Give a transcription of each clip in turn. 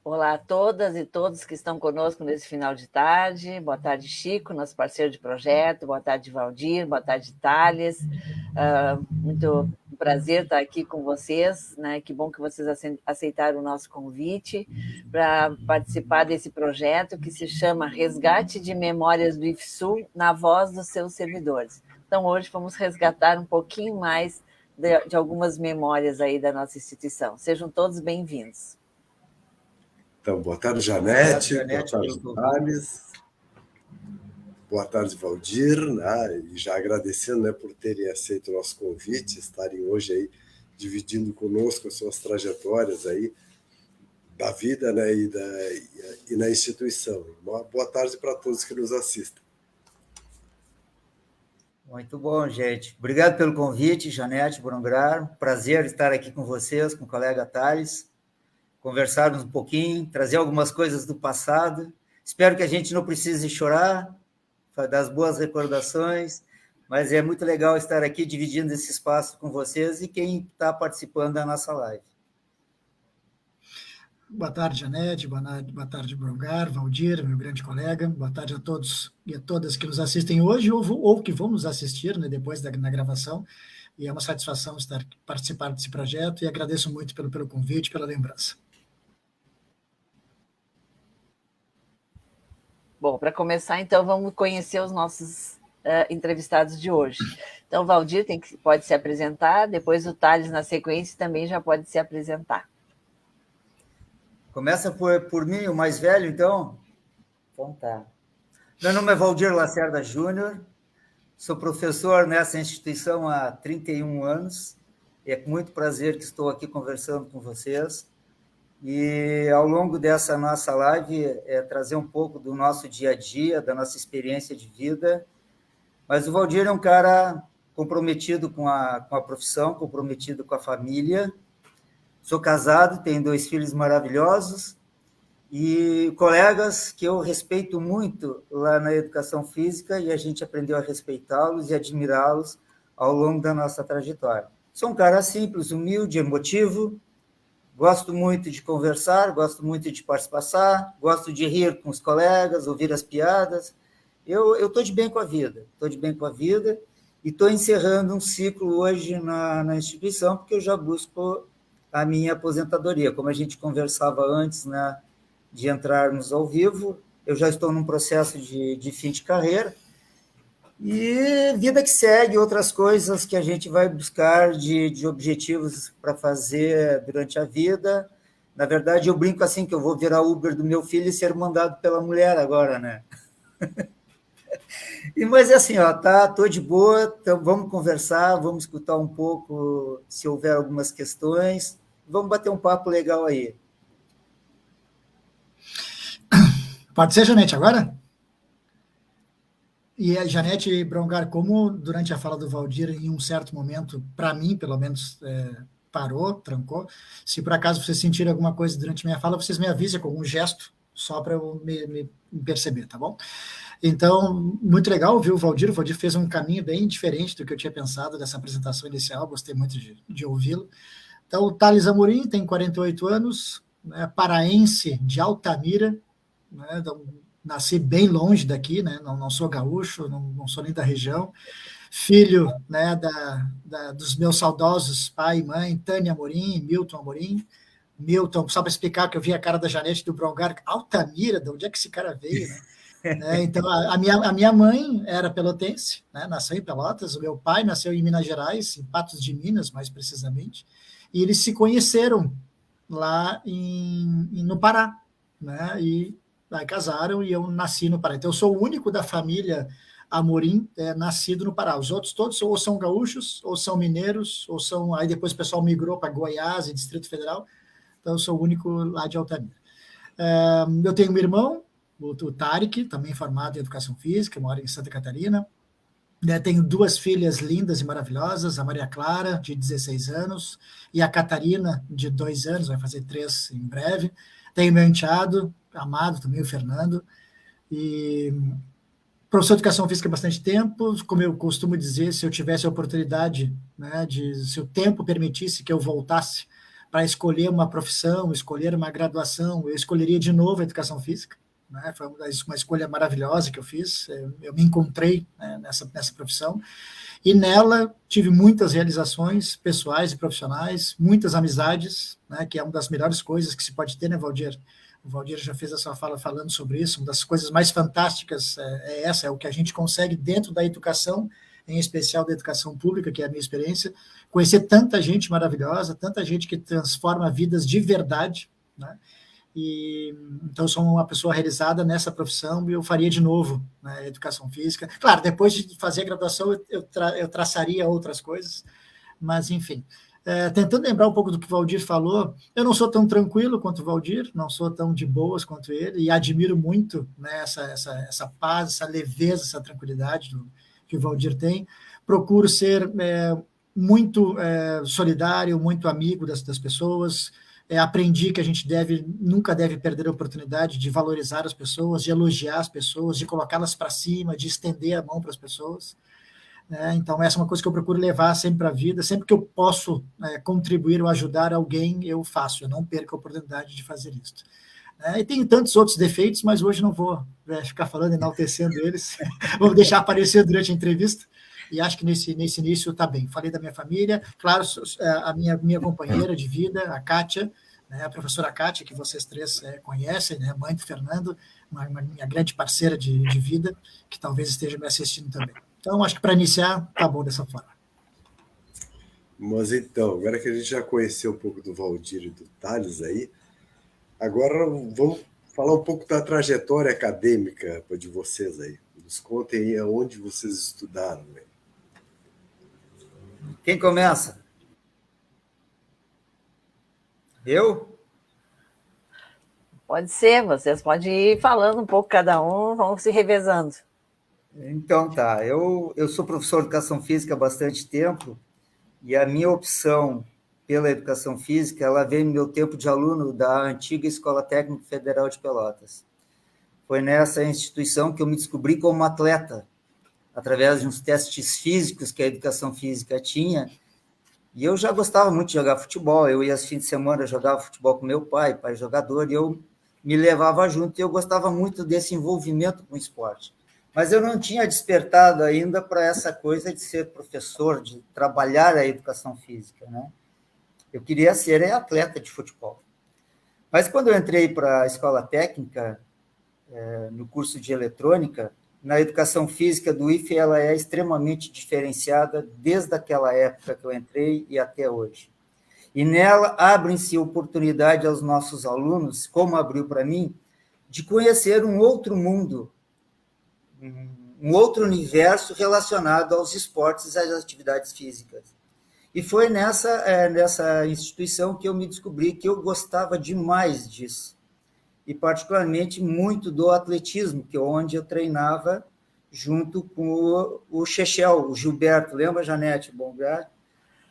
Olá a todas e todos que estão conosco nesse final de tarde. Boa tarde, Chico, nosso parceiro de projeto. Boa tarde, Valdir. Boa tarde, Thales. Muito prazer estar aqui com vocês, né? Que bom que vocês aceitaram o nosso convite para participar desse projeto que se chama Resgate de Memórias do IFSU na voz dos seus servidores. Então, hoje vamos resgatar um pouquinho mais de algumas memórias aí da nossa instituição. Sejam todos bem-vindos. Então, boa tarde, Janete. Boa tarde, Thales. Boa tarde, Valdir. Né? E já agradecendo, né, por terem aceito o nosso convite, estarem hoje aí dividindo conosco as suas trajetórias aí da vida, né, e na instituição. Uma boa tarde para todos que nos assistem. Muito bom, gente. Obrigado pelo convite, Janete Brongrar. Prazer estar aqui com vocês, com o colega Thales. Conversarmos um pouquinho, trazer algumas coisas do passado. Espero que a gente não precise chorar, das boas recordações, mas é muito legal estar aqui dividindo esse espaço com vocês e quem está participando da nossa live. Boa tarde, Janete, boa tarde, Brongrar, Valdir, meu grande colega, boa tarde a todos e a todas que nos assistem hoje ou que vão nos assistir, né, depois na gravação, e é uma satisfação participar desse projeto e agradeço muito pelo convite, pela lembrança. Bom, para começar, então, vamos conhecer os nossos entrevistados de hoje. Então, o Valdir pode se apresentar, depois o Thales, na sequência, também já pode se apresentar. Começa por mim, o mais velho, então? Então tá. Meu nome é Valdir Lacerda Júnior, sou professor nessa instituição há 31 anos, e é com muito prazer que estou aqui conversando com vocês. E ao longo dessa nossa live trazer um pouco do nosso dia a dia, da nossa experiência de vida. Mas o Valdir é um cara comprometido com a profissão, comprometido com a família. Sou casado, tenho 2 filhos maravilhosos e colegas que eu respeito muito lá na educação física e a gente aprendeu a respeitá-los e admirá-los ao longo da nossa trajetória. Sou um cara simples, humilde, emotivo. Gosto muito de conversar, gosto muito de participar, gosto de rir com os colegas, ouvir as piadas. Eu estou de bem com a vida, e estou encerrando um ciclo hoje na instituição, porque eu já busco a minha aposentadoria. Como a gente conversava antes, né, de entrarmos ao vivo, eu já estou num processo de fim de carreira, e vida que segue, outras coisas que a gente vai buscar de objetivos para fazer durante a vida. Na verdade, eu brinco assim que eu vou virar Uber do meu filho e ser mandado pela mulher agora, né? Mas é assim, ó, tô de boa, então vamos conversar, vamos escutar um pouco se houver algumas questões, vamos bater um papo legal aí. Pode ser, Janete, agora? E a Janete Brongrar, como durante a fala do Valdir, em um certo momento, para mim, pelo menos, parou, trancou, se por acaso vocês sentirem alguma coisa durante minha fala, vocês me avisem com algum gesto, só para eu me perceber, tá bom? Então, muito legal ouvir o Valdir fez um caminho bem diferente do que eu tinha pensado dessa apresentação inicial, gostei muito de ouvi-lo. Então, o Thales Amorim tem 48 anos, né, paraense de Altamira, né, então, nasci bem longe daqui, né, não sou gaúcho, não sou nem da região, filho, né, dos meus saudosos pai e mãe, Tânia Amorim e Milton Amorim. Milton, só para explicar que eu vi a cara da Janete do Brongrar, Altamira, de onde é que esse cara veio, né? Então, a minha mãe era pelotense, né, nasceu em Pelotas, o meu pai nasceu em Minas Gerais, em Patos de Minas, mais precisamente, e eles se conheceram lá no Pará, né, e aí casaram e eu nasci no Pará. Então, eu sou o único da família Amorim nascido no Pará. Os outros todos ou são gaúchos, ou são mineiros, ou são... Aí depois o pessoal migrou para Goiás e Distrito Federal, então eu sou o único lá de Altamira. Eu tenho um irmão, o Tarek, também formado em Educação Física, mora em Santa Catarina. Tenho 2 filhas lindas e maravilhosas, a Maria Clara, de 16 anos, e a Catarina, de 2 anos, vai fazer 3 em breve. Tenho meu enteado, amado também, o Fernando, e professor de Educação Física há bastante tempo. Como eu costumo dizer, se eu tivesse a oportunidade, né, se o tempo permitisse que eu voltasse para escolher uma profissão, escolher uma graduação, eu escolheria de novo a educação física, né? Foi uma escolha maravilhosa que eu fiz, eu me encontrei, né, nessa profissão, e nela tive muitas realizações pessoais e profissionais, muitas amizades, né, que é uma das melhores coisas que se pode ter, né, Valdir? O Valdir já fez a sua fala falando sobre isso. Uma das coisas mais fantásticas é o que a gente consegue dentro da educação, em especial da educação pública, que é a minha experiência, conhecer tanta gente maravilhosa, tanta gente que transforma vidas de verdade, né? E então eu sou uma pessoa realizada nessa profissão e eu faria de novo, né, educação física. Claro, depois de fazer a graduação eu traçaria outras coisas, mas enfim. Tentando lembrar um pouco do que o Valdir falou, eu não sou tão tranquilo quanto o Valdir, não sou tão de boas quanto ele, e admiro muito, né, essa paz, essa leveza, essa tranquilidade que o Valdir tem. Procuro ser muito solidário, muito amigo das pessoas. Aprendi que a gente nunca deve perder a oportunidade de valorizar as pessoas, de elogiar as pessoas, de colocá-las para cima, de estender a mão para as pessoas. Então, essa é uma coisa que eu procuro levar sempre para a vida. Sempre que eu posso contribuir ou ajudar alguém, eu faço. Eu não perco a oportunidade de fazer isso. E tem tantos outros defeitos, mas hoje não vou ficar falando, enaltecendo eles. Vou deixar aparecer durante a entrevista. E acho que nesse início está bem. Falei da minha família, claro, a minha companheira de vida, a Kátia, né, a professora Kátia, que vocês três conhecem, né, mãe do Fernando, minha grande parceira de vida, que talvez esteja me assistindo também. Então, acho que para iniciar, tá bom dessa forma. Mas então, agora que a gente já conheceu um pouco do Valdir e do Thales aí, agora vamos falar um pouco da trajetória acadêmica de vocês aí. Nos contem aí aonde vocês estudaram. Né? Quem começa? Eu? Pode ser, vocês podem ir falando um pouco cada um, vão se revezando. Então, tá. Eu sou professor de educação física há bastante tempo e a minha opção pela educação física, ela veio no meu tempo de aluno da antiga Escola Técnica Federal de Pelotas. Foi nessa instituição que eu me descobri como atleta, através de uns testes físicos que a educação física tinha, e eu já gostava muito de jogar futebol. Eu ia, fim de semana, jogava futebol com meu pai jogador, e eu me levava junto, e eu gostava muito desse envolvimento com o esporte. Mas eu não tinha despertado ainda para essa coisa de ser professor, de trabalhar a educação física, né? Eu queria ser atleta de futebol. Mas quando eu entrei para a escola técnica, no curso de eletrônica, na educação física do IFE, ela é extremamente diferenciada desde aquela época que eu entrei e até hoje. E nela abrem-se oportunidade aos nossos alunos, como abriu para mim, de conhecer um outro mundo, um outro universo relacionado aos esportes e às atividades físicas. E foi nessa instituição que eu me descobri que eu gostava demais disso. E particularmente muito do atletismo, que é onde eu treinava junto com o Chechel, o Gilberto. Lembra, Janete Bongard?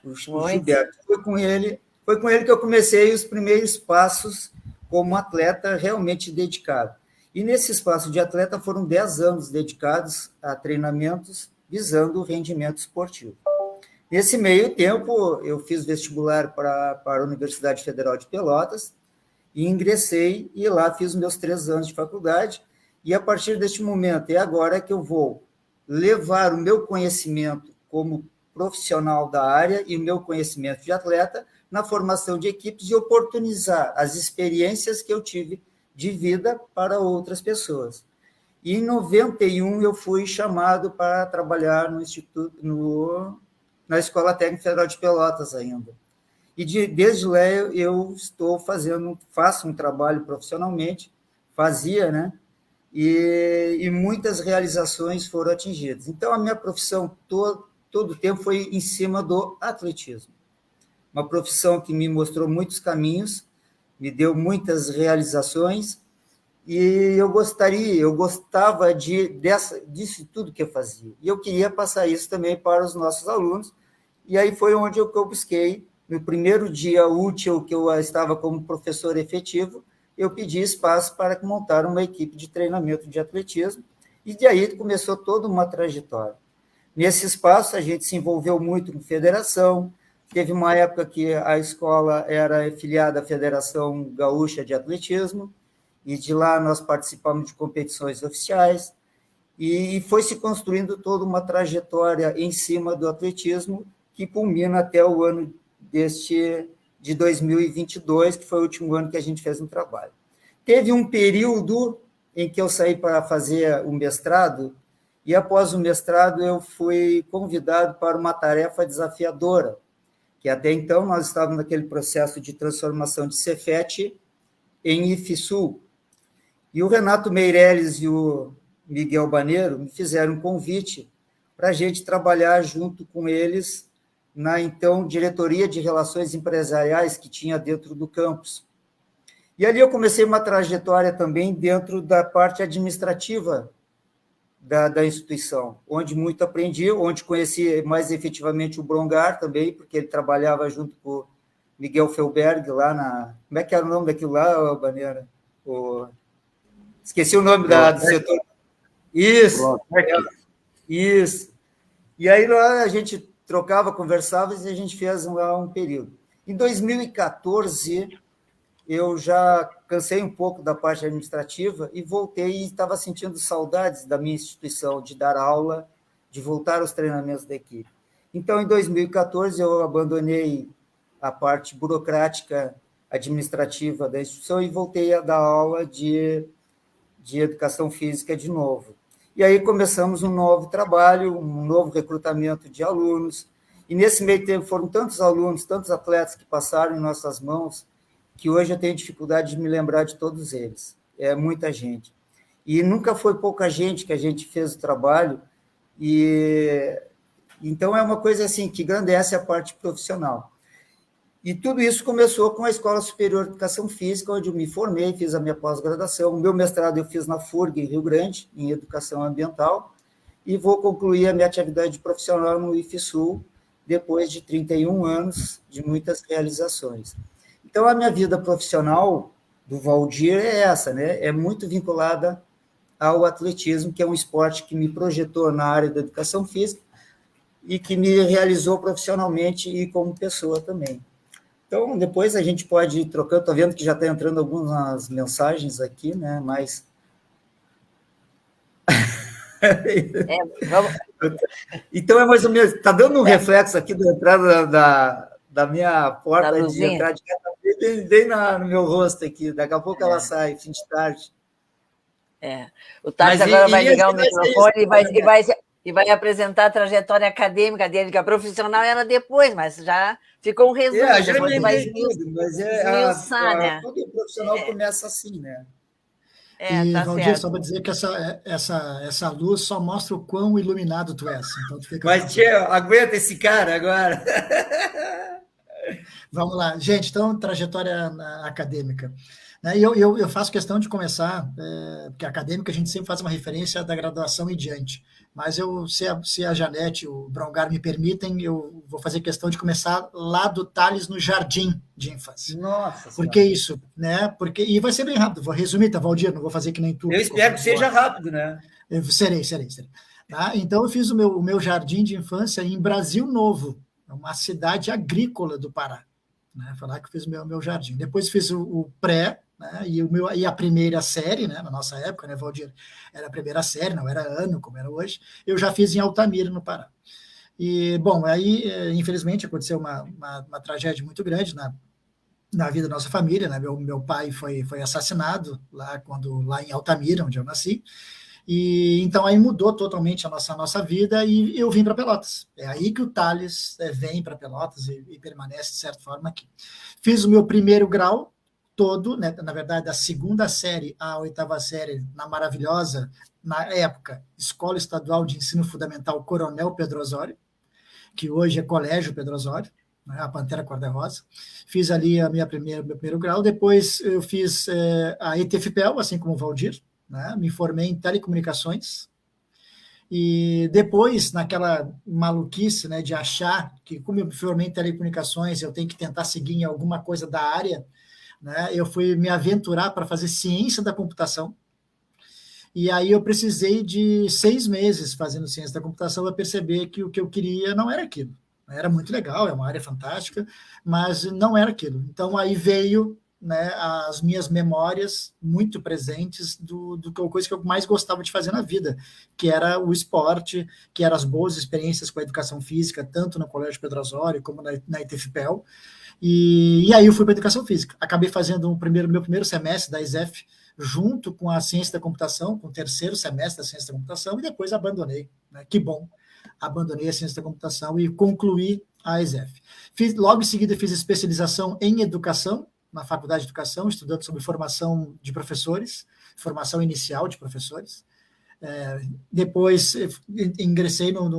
O Gilberto. Foi com ele que eu comecei os primeiros passos como atleta realmente dedicado. E nesse espaço de atleta foram 10 anos dedicados a treinamentos visando o rendimento esportivo. Nesse meio tempo, eu fiz vestibular para a Universidade Federal de Pelotas e ingressei, e lá fiz meus 3 anos de faculdade, e a partir deste momento, é agora que eu vou levar o meu conhecimento como profissional da área e o meu conhecimento de atleta na formação de equipes e oportunizar as experiências que eu tive de vida para outras pessoas. E em 91 eu fui chamado para trabalhar no Instituto, na Escola Técnica Federal de Pelotas ainda. E desde lá eu faço um trabalho profissionalmente, né? E muitas realizações foram atingidas. Então, a minha profissão todo o tempo foi em cima do atletismo. Uma profissão que me mostrou muitos caminhos, me deu muitas realizações, e eu gostava disso tudo que eu fazia. E eu queria passar isso também para os nossos alunos, e aí foi onde eu busquei. No primeiro dia útil que eu estava como professor efetivo, eu pedi espaço para montar uma equipe de treinamento de atletismo, e de aí começou toda uma trajetória. Nesse espaço, a gente se envolveu muito com federação, Teve uma época que a escola era afiliada à Federação Gaúcha de Atletismo, e de lá nós participamos de competições oficiais, e foi se construindo toda uma trajetória em cima do atletismo, que culmina até o ano de 2022, que foi o último ano que a gente fez um trabalho. Teve um período em que eu saí para fazer o mestrado, e após o mestrado eu fui convidado para uma tarefa desafiadora, que até então nós estávamos naquele processo de transformação de Cefet em IFSU. E o Renato Meirelles e o Miguel Baneiro me fizeram um convite para a gente trabalhar junto com eles na, então, diretoria de relações empresariais que tinha dentro do campus. E ali eu comecei uma trajetória também dentro da parte administrativa da instituição, onde muito aprendi, onde conheci mais efetivamente o Brongar também, porque ele trabalhava junto com o Miguel Felberg lá na... Como é que era o nome daquilo lá, Baneira? Esqueci o nome do setor. Isso. Isso. E aí lá a gente trocava, conversava e a gente fez lá um período. Em 2014, eu já cansei um pouco da parte administrativa e voltei e estava sentindo saudades da minha instituição, de dar aula, de voltar aos treinamentos da equipe. Então, em 2014, eu abandonei a parte burocrática administrativa da instituição e voltei a dar aula de educação física de novo. E aí começamos um novo trabalho, um novo recrutamento de alunos, e nesse meio tempo foram tantos alunos, tantos atletas que passaram em nossas mãos, que hoje eu tenho dificuldade de me lembrar de todos eles. É muita gente. E nunca foi pouca gente que a gente fez o trabalho, e então é uma coisa assim que engrandece a parte profissional. E tudo isso começou com a Escola Superior de Educação Física, onde eu me formei, fiz a minha pós-graduação. O meu mestrado eu fiz na FURG, em Rio Grande, em Educação Ambiental, e vou concluir a minha atividade profissional no IFSU, depois de 31 anos de muitas realizações. Então, a minha vida profissional do Valdir é essa, né? É muito vinculada ao atletismo, que é um esporte que me projetou na área da educação física e que me realizou profissionalmente e como pessoa também. Então, depois a gente pode ir trocando. Estou vendo que já está entrando algumas mensagens aqui, né? Mas... Vamos... Então, é mais ou menos... Está dando um reflexo aqui da entrada da minha porta de entrada de casa, bem no meu rosto aqui. Daqui a pouco ela sai, fim de tarde. O Thales agora vai ligar o microfone e vai apresentar a trajetória acadêmica dele, que a profissional era depois, mas já ficou um resumo. Já vai tudo, mas né? Todo profissional começa assim, né? E, tá Valdir, certo. Só para dizer que essa luz só mostra o quão iluminado tu és. Então tu fica mas, tio, aguenta esse cara agora. Vamos lá. Gente, então, trajetória acadêmica. Eu faço questão de começar, porque acadêmica a gente sempre faz uma referência da graduação em diante, mas se a Janete e o Brongar me permitem, eu vou fazer questão de começar lá do Thales no jardim de infância. Nossa! Por que isso? Né? E vai ser bem rápido, vou resumir, tá, Valdir? Não vou fazer que nem tu. Eu espero que seja rápido, né? Serei. Tá? Então, eu fiz o meu jardim de infância em Brasil Novo, uma cidade agrícola do Pará. Né? Foi lá que eu fiz o meu jardim. Depois fiz o pré, né? E a primeira série, né? Na nossa época, né, Valdir? Era a primeira série, não era ano como era hoje. Eu já fiz em Altamira, no Pará. E, bom, aí, infelizmente, aconteceu uma tragédia muito grande na vida da nossa família, né? Meu pai foi assassinado lá em Altamira, onde eu nasci. E então aí mudou totalmente a nossa vida e eu vim para Pelotas. É aí que o Thales vem para Pelotas e permanece, de certa forma, aqui. Fiz o meu primeiro grau todo, né, na verdade, da segunda série à oitava série, na maravilhosa, na época, Escola Estadual de Ensino Fundamental Coronel Pedro Osório, que hoje é Colégio Pedro Osório, né, a Pantera Cor-de-Rosa. Fiz ali meu primeiro grau, depois eu fiz a ETFPEL, assim como o Valdir, né, me formei em telecomunicações, e depois, naquela maluquice, né, de achar que, como eu me formei em telecomunicações, eu tenho que tentar seguir em alguma coisa da área, né, eu fui me aventurar para fazer ciência da computação, e aí eu precisei de 6 meses fazendo ciência da computação para perceber que o que eu queria não era aquilo. Era muito legal, é uma área fantástica, mas não era aquilo. Então, aí veio, né, as minhas memórias muito presentes do coisa que eu mais gostava de fazer na vida, que era o esporte, que eram as boas experiências com a educação física, tanto no Colégio Pedro Osório como na ITFPEL. E aí eu fui para a educação física. Acabei fazendo meu primeiro semestre da ESEF junto com a ciência da computação, com o terceiro semestre da ciência da computação, e depois abandonei. Né? Que bom, abandonei a ciência da computação e concluí a ESEF. Logo em seguida, fiz especialização em educação, na Faculdade de Educação, estudando sobre formação de professores, formação inicial de professores. Depois ingressei no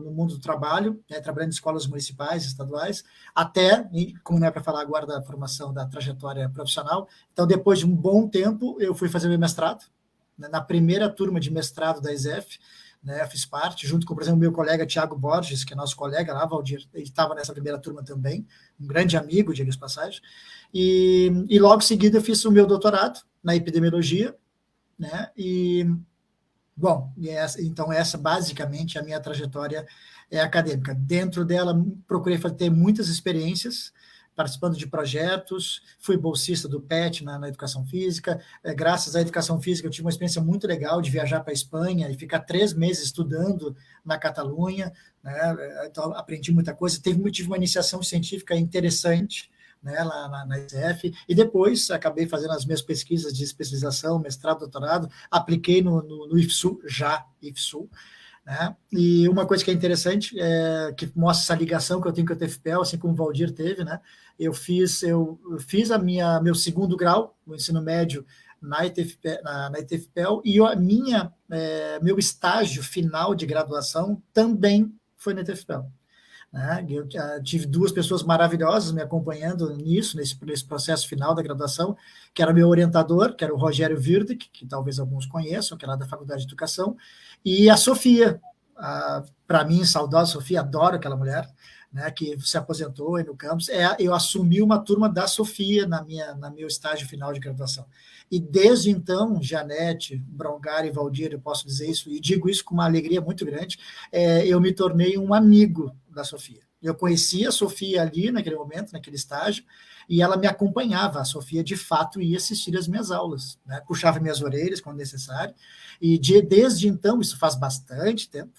mundo do trabalho, né, trabalhando em escolas municipais, estaduais, até, como não é para falar agora da formação, da trajetória profissional, então depois de um bom tempo eu fui fazer meu mestrado, né, na primeira turma de mestrado da ESEF, né, eu fiz parte, junto com, por exemplo, meu colega Tiago Borges, que é nosso colega lá, Valdir, ele estava nessa primeira turma também, um grande amigo, diga-se de passagem, e logo em seguida eu fiz o meu doutorado na epidemiologia, né, bom, então essa basicamente a minha trajetória acadêmica. Dentro dela, procurei ter muitas experiências, participando de projetos, fui bolsista do PET na educação física. Graças à educação física, eu tive uma experiência muito legal de viajar para a Espanha e ficar 3 meses estudando na Catalunha, né? Então, aprendi muita coisa. Tive uma iniciação científica interessante, né, lá na ESEF, e depois acabei fazendo as minhas pesquisas de especialização, mestrado, doutorado, apliquei no IFSU, né? E uma coisa que é interessante, que mostra essa ligação que eu tenho com a TFPEL, assim como o Valdir teve, né? Eu fiz meu segundo grau, o ensino médio, na ITFPEL, e meu estágio final de graduação também foi na ITFPEL. Né? Eu tive 2 pessoas maravilhosas me acompanhando nesse processo final da graduação, que era meu orientador, que era o Rogério Wirdig, que talvez alguns conheçam, que é lá da Faculdade de Educação, e a Sofia, para mim, saudosa Sofia, adoro aquela mulher, né, que se aposentou aí no campus. Eu assumi uma turma da Sofia no meu estágio final de graduação. E desde então, Janete, Brongari e Valdir, eu posso dizer isso, e digo isso com uma alegria muito grande, eu me tornei um amigo da Sofia. Eu conhecia a Sofia ali, naquele momento, naquele estágio, e ela me acompanhava. A Sofia, de fato, ia assistir as minhas aulas, né? Puxava minhas orelhas quando necessário, e desde então, isso faz bastante tempo,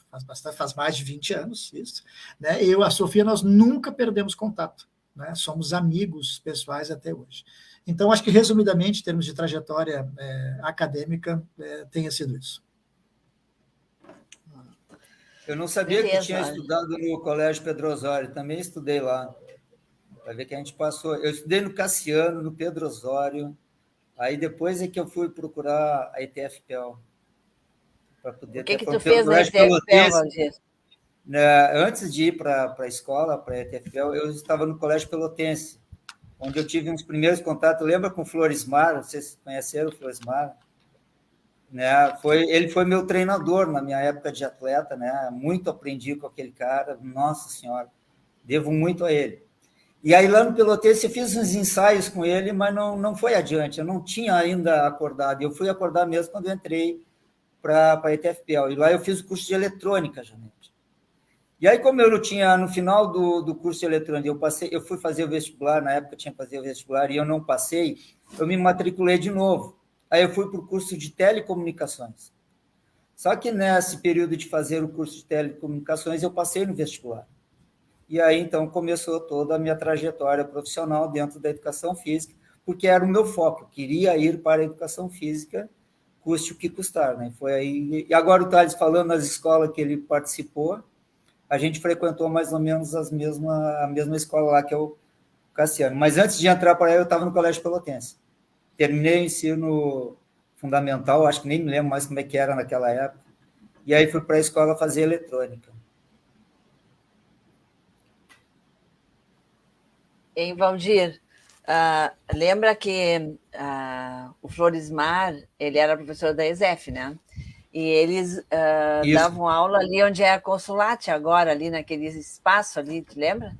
faz mais de 20 anos isso, né? Eu e a Sofia, nós nunca perdemos contato, né? Somos amigos pessoais até hoje. Então, acho que, resumidamente, em termos de trajetória acadêmica, tenha sido isso. Eu não sabia que tinha estudado no Colégio Pedro Osório, também estudei lá. Vai ver que a gente passou. Eu estudei no Cassiano, no Pedro Osório, aí depois é que eu fui procurar a ITFPEL. Para poder. O que tu fez na ITFPEL, Valdir? Antes de ir para a escola, para a ITFPEL, eu estava no Colégio Pelotense, onde eu tive uns primeiros contatos. Lembra com o Florismar? Vocês conheceram o Florismar? Né? Ele foi meu treinador na minha época de atleta, né? Muito aprendi com aquele cara, nossa senhora, devo muito a ele. E aí lá no Pelotense eu fiz uns ensaios com ele, mas não foi adiante, eu não tinha ainda acordado, eu fui acordar mesmo quando eu entrei para a ITFPEL, e lá eu fiz o curso de eletrônica, Janete. E aí, como eu não tinha, no final do curso de eletrônica, eu fui fazer o vestibular, na época eu tinha que fazer o vestibular, e eu não passei, eu me matriculei de novo. Aí eu fui para o curso de telecomunicações. Só que nesse período de fazer o curso de telecomunicações, eu passei no vestibular. E aí, então, começou toda a minha trajetória profissional dentro da educação física, porque era o meu foco, eu queria ir para a educação física, custe o que custar, né? Foi aí. E agora o Thales falando nas escolas que ele participou, a gente frequentou mais ou menos a mesma escola lá, que é o Cassiano. Mas antes de entrar para aí, eu estava no Colégio Pelotense. Terminei o ensino fundamental, acho que nem me lembro mais como é que era naquela época, e aí fui para a escola fazer eletrônica. Em Valdir, lembra que o Florismar, ele era professor da ESEF, né? E eles davam aula ali onde é a Consulate agora, ali naquele espaço ali, te lembra?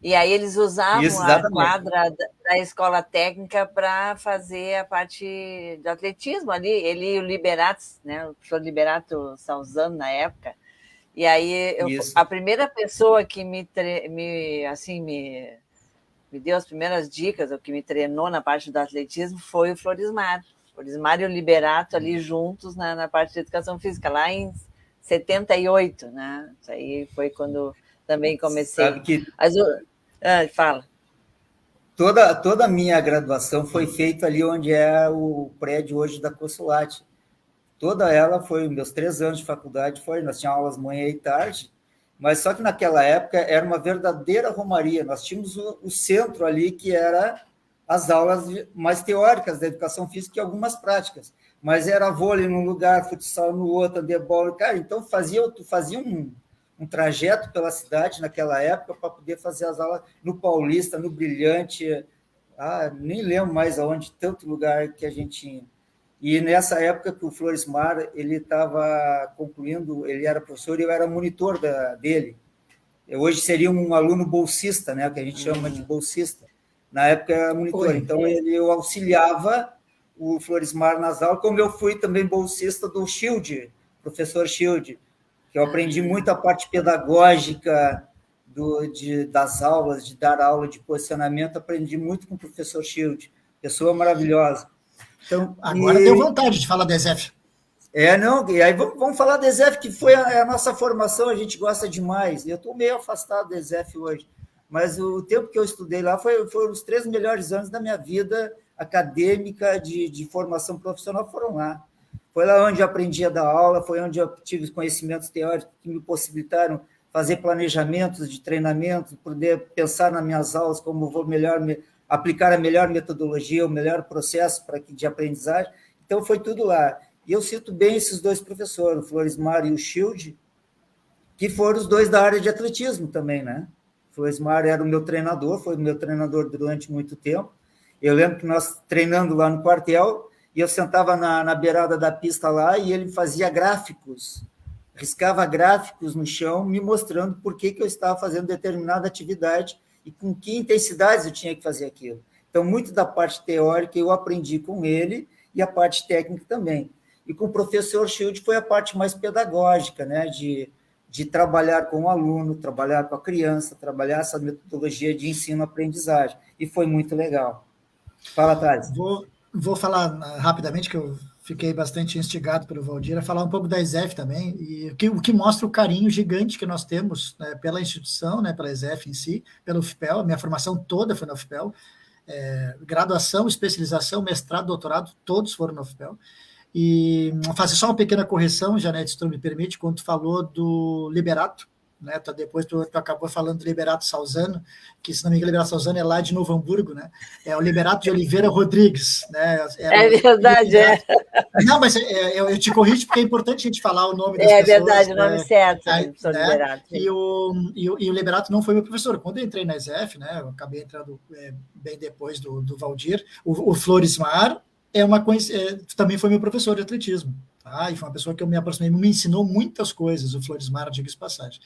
E aí eles usavam a quadra da escola técnica para fazer a parte de atletismo ali. Ele e o Liberato, né, o professor Liberato Salzano, na época, E aí, Isso. a primeira pessoa que me deu as primeiras dicas, ou que me treinou na parte do atletismo, foi o Florismar. O Florismar e o Liberato ali juntos na parte de educação física, lá em 78, né? Isso aí foi quando também comecei. Sabe que fala. toda a minha graduação foi feita ali onde é o prédio hoje da Consulate. Toda ela foi, meus 3 anos de faculdade, nós tínhamos aulas manhã e tarde, mas só que naquela época era uma verdadeira romaria. Nós tínhamos o centro ali, que era as aulas mais teóricas da educação física e algumas práticas, mas era vôlei num lugar, futsal no outro, handebol, cara, então tu fazia um trajeto pela cidade naquela época para poder fazer as aulas no Paulista, no Brilhante, nem lembro mais aonde, tanto lugar que a gente tinha. E nessa época que o Florismar, ele estava concluindo, ele era professor e eu era monitor dele. Hoje seria um aluno bolsista, né, que a gente chama de bolsista. Na época eu era monitor, então eu auxiliava o Florismar nas aulas, como eu fui também bolsista do Shield, professor Shield, que eu aprendi muito a parte pedagógica das aulas, de dar aula de posicionamento, aprendi muito com o professor Shield, pessoa maravilhosa. Então, agora deu vontade de falar da ESEF. Não, e aí vamos falar da ESEF, que foi a nossa formação, a gente gosta demais. Eu estou meio afastado da ESEF hoje, mas o tempo que eu estudei lá foram os 3 melhores anos da minha vida acadêmica de formação profissional, foram lá. Foi lá onde eu aprendi a dar aula, foi onde eu tive os conhecimentos teóricos que me possibilitaram fazer planejamentos de treinamento, poder pensar nas minhas aulas como vou aplicar a melhor metodologia, o melhor processo de aprendizagem. Então, foi tudo lá. E eu cito bem esses 2 professores, o Florismar e o Shield, que foram os 2 da área de atletismo também, né? O Florismar era o meu treinador, foi o meu treinador durante muito tempo. Eu lembro que nós treinando lá no quartel, e eu sentava na beirada da pista lá, e ele fazia gráficos, riscava gráficos no chão, me mostrando por que eu estava fazendo determinada atividade e com que intensidades eu tinha que fazer aquilo. Então, muito da parte teórica eu aprendi com ele e a parte técnica também. E com o professor Shield foi a parte mais pedagógica, né? De trabalhar com o aluno, trabalhar com a criança, trabalhar essa metodologia de ensino-aprendizagem. E foi muito legal. Fala, Thales. Vou falar rapidamente, que eu fiquei bastante instigado pelo Valdir, a falar um pouco da ESEF também, e o que mostra o carinho gigante que nós temos, né, pela instituição, né, pela ESEF em si, pela UFPEL. A minha formação toda foi na UFPEL, graduação, especialização, mestrado, doutorado, todos foram na UFPEL. E fazer só uma pequena correção, Janete, se tu me permite, quando tu falou do Liberato, né? Depois tu acabou falando do Liberato Salzano, que, se não me engano, Liberato Salzano é lá de Novo Hamburgo, né? É o Liberato de Oliveira Rodrigues, né? É verdade, Não, mas eu te corrijo, porque é importante a gente falar o nome das pessoas. É verdade, o nome certo, professor né? Liberato. E o Liberato não foi meu professor. Quando eu entrei na ESEF, né? Eu acabei entrando bem depois do Valdir, o Florismar também foi meu professor de atletismo. E foi uma pessoa que eu me aproximei, me ensinou muitas coisas, o Florismar, diga-se passagem.